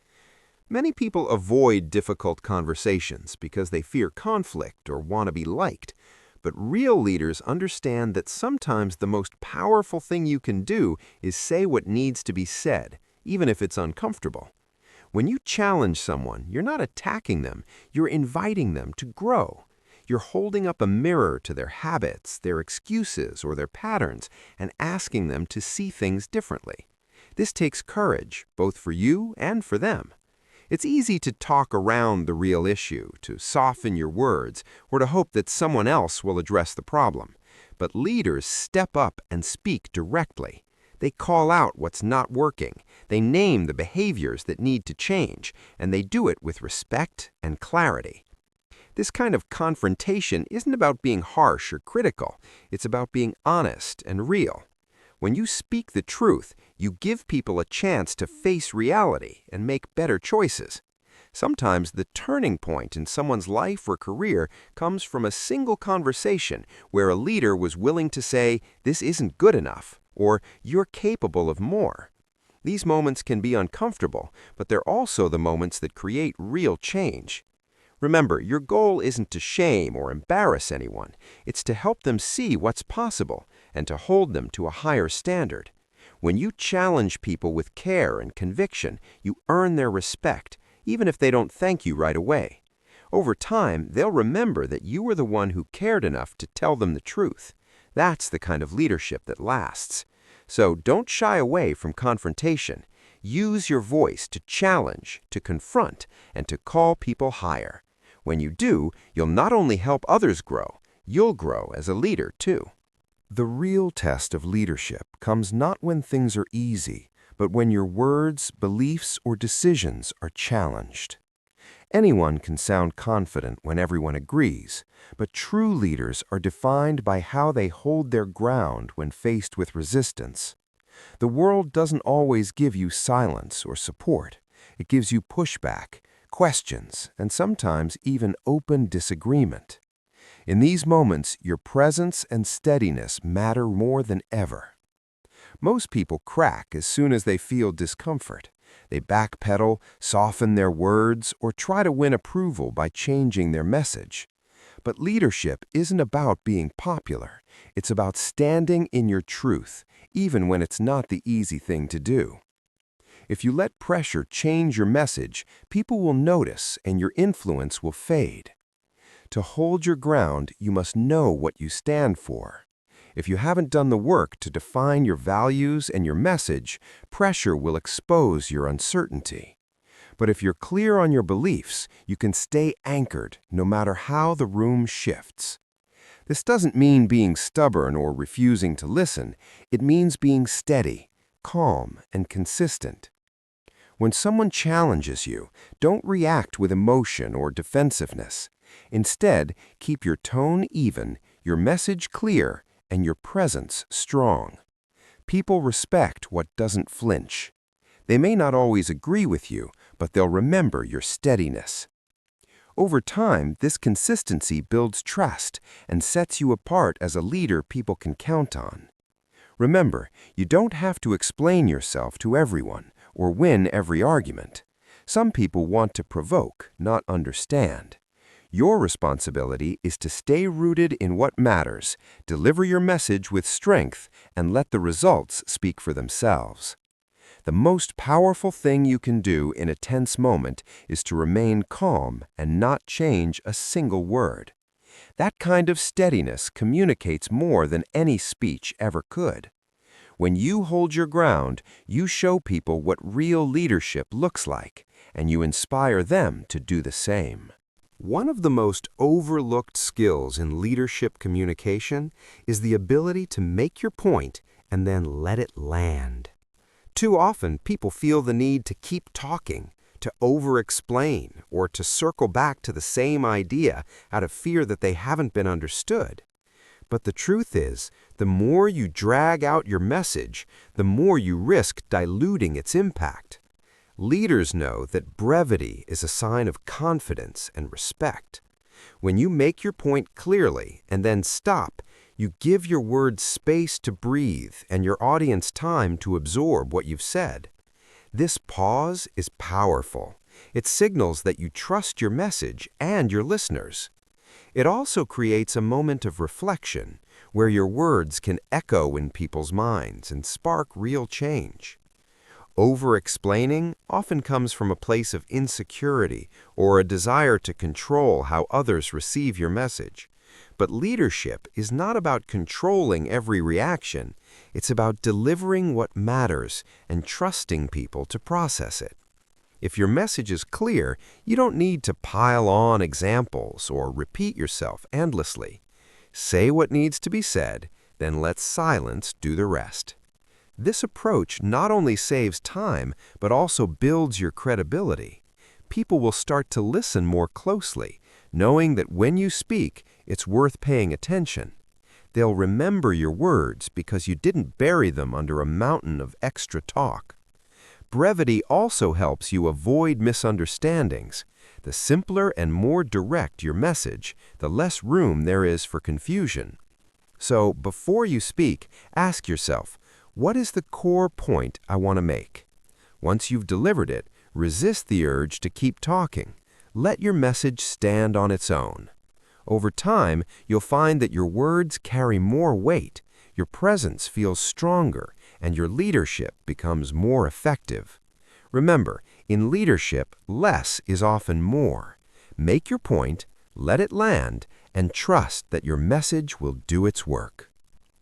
Many people avoid difficult conversations because they fear conflict or want to be liked. But real leaders understand that sometimes the most powerful thing you can do is say what needs to be said, even if it's uncomfortable. When you challenge someone, you're not attacking them, you're inviting them to grow. You're holding up a mirror to their habits, their excuses, or their patterns, and asking them to see things differently. This takes courage, both for you and for them. It's easy to talk around the real issue, to soften your words, or to hope that someone else will address the problem. But leaders step up and speak directly. They call out what's not working, they name the behaviors that need to change, and they do it with respect and clarity. This kind of confrontation isn't about being harsh or critical. It's about being honest and real. When you speak the truth, you give people a chance to face reality and make better choices. Sometimes the turning point in someone's life or career comes from a single conversation where a leader was willing to say, "This isn't good enough," or "You're capable of more." These moments can be uncomfortable, but they're also the moments that create real change. Remember, your goal isn't to shame or embarrass anyone. It's to help them see what's possible and to hold them to a higher standard. When you challenge people with care and conviction, you earn their respect, even if they don't thank you right away. Over time, they'll remember that you were the one who cared enough to tell them the truth. That's the kind of leadership that lasts. So don't shy away from confrontation. Use your voice to challenge, to confront, and to call people higher. When you do, you'll not only help others grow, you'll grow as a leader too. The real test of leadership comes not when things are easy, but when your words, beliefs, or decisions are challenged. Anyone can sound confident when everyone agrees, but true leaders are defined by how they hold their ground when faced with resistance. The world doesn't always give you silence or support. It gives you pushback, questions, and sometimes even open disagreement. In these moments, your presence and steadiness matter more than ever. Most people crack as soon as they feel discomfort. They backpedal, soften their words, or try to win approval by changing their message. But leadership isn't about being popular. It's about standing in your truth, even when it's not the easy thing to do. If you let pressure change your message, people will notice and your influence will fade. To hold your ground, you must know what you stand for. If you haven't done the work to define your values and your message, pressure will expose your uncertainty. But if you're clear on your beliefs, you can stay anchored no matter how the room shifts. This doesn't mean being stubborn or refusing to listen. It means being steady, calm, and consistent. When someone challenges you, don't react with emotion or defensiveness. Instead, keep your tone even, your message clear, and your presence strong. People respect what doesn't flinch. They may not always agree with you, but they'll remember your steadiness. Over time, this consistency builds trust and sets you apart as a leader people can count on. Remember, you don't have to explain yourself to everyone or win every argument. Some people want to provoke, not understand. Your responsibility is to stay rooted in what matters, deliver your message with strength, and let the results speak for themselves. The most powerful thing you can do in a tense moment is to remain calm and not change a single word. That kind of steadiness communicates more than any speech ever could. When you hold your ground, you show people what real leadership looks like, and you inspire them to do the same. One of the most overlooked skills in leadership communication is the ability to make your point and then let it land. Too often, people feel the need to keep talking, to over-explain, or to circle back to the same idea out of fear that they haven't been understood. But the truth is, the more you drag out your message, the more you risk diluting its impact. Leaders know that brevity is a sign of confidence and respect. When you make your point clearly and then stop, you give your words space to breathe and your audience time to absorb what you've said. This pause is powerful. It signals that you trust your message and your listeners. It also creates a moment of reflection where your words can echo in people's minds and spark real change. Over-explaining often comes from a place of insecurity or a desire to control how others receive your message. But leadership is not about controlling every reaction. It's about delivering what matters and trusting people to process it. If your message is clear, you don't need to pile on examples or repeat yourself endlessly. Say what needs to be said, then let silence do the rest. This approach not only saves time, but also builds your credibility. People will start to listen more closely, knowing that when you speak, it's worth paying attention. They'll remember your words because you didn't bury them under a mountain of extra talk. Brevity also helps you avoid misunderstandings. The simpler and more direct your message, the less room there is for confusion. So, before you speak, ask yourself, what is the core point I want to make? Once you've delivered it, resist the urge to keep talking. Let your message stand on its own. Over time, you'll find that your words carry more weight, your presence feels stronger, and your leadership becomes more effective. Remember, in leadership, less is often more. Make your point, let it land, and trust that your message will do its work.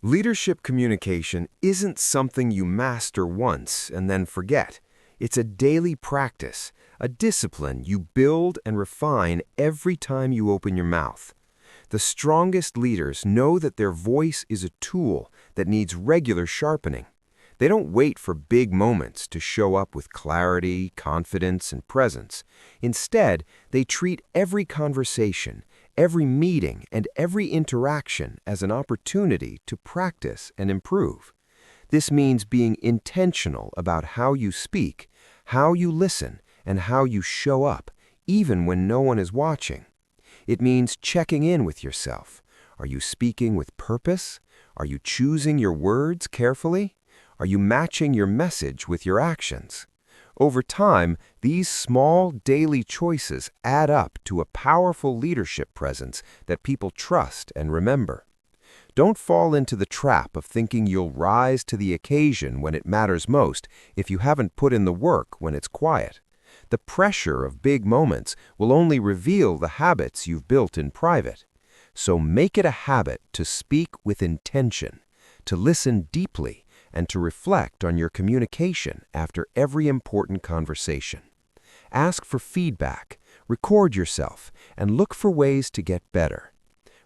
Leadership communication isn't something you master once and then forget. It's a daily practice, a discipline you build and refine every time you open your mouth. The strongest leaders know that their voice is a tool that needs regular sharpening. They don't wait for big moments to show up with clarity, confidence, and presence. Instead, they treat every conversation, every meeting, and every interaction as an opportunity to practice and improve. This means being intentional about how you speak, how you listen, and how you show up, even when no one is watching. It means checking in with yourself. Are you speaking with purpose? Are you choosing your words carefully? Are you matching your message with your actions? Over time, these small daily choices add up to a powerful leadership presence that people trust and remember. Don't fall into the trap of thinking you'll rise to the occasion when it matters most if you haven't put in the work when it's quiet. The pressure of big moments will only reveal the habits you've built in private. So make it a habit to speak with intention, to listen deeply, and to reflect on your communication after every important conversation. Ask for feedback, record yourself, and look for ways to get better.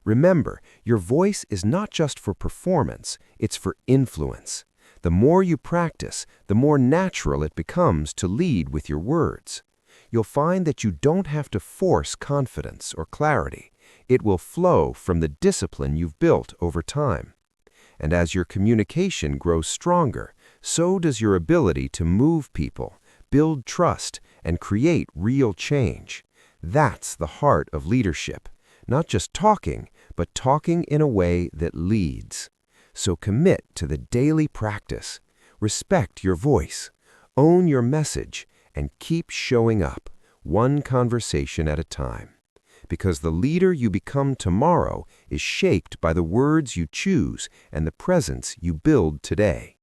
Remember, your voice is not just for performance, it's for influence. The more you practice, the more natural it becomes to lead with your words. You'll find that you don't have to force confidence or clarity. It will flow from the discipline you've built over time. And as your communication grows stronger, so does your ability to move people, build trust, and create real change. That's the heart of leadership. Not just talking, but talking in a way that leads. So commit to the daily practice. Respect your voice. Own your message, and keep showing up, one conversation at a time. because the leader you become tomorrow is shaped by the words you choose and the presence you build today.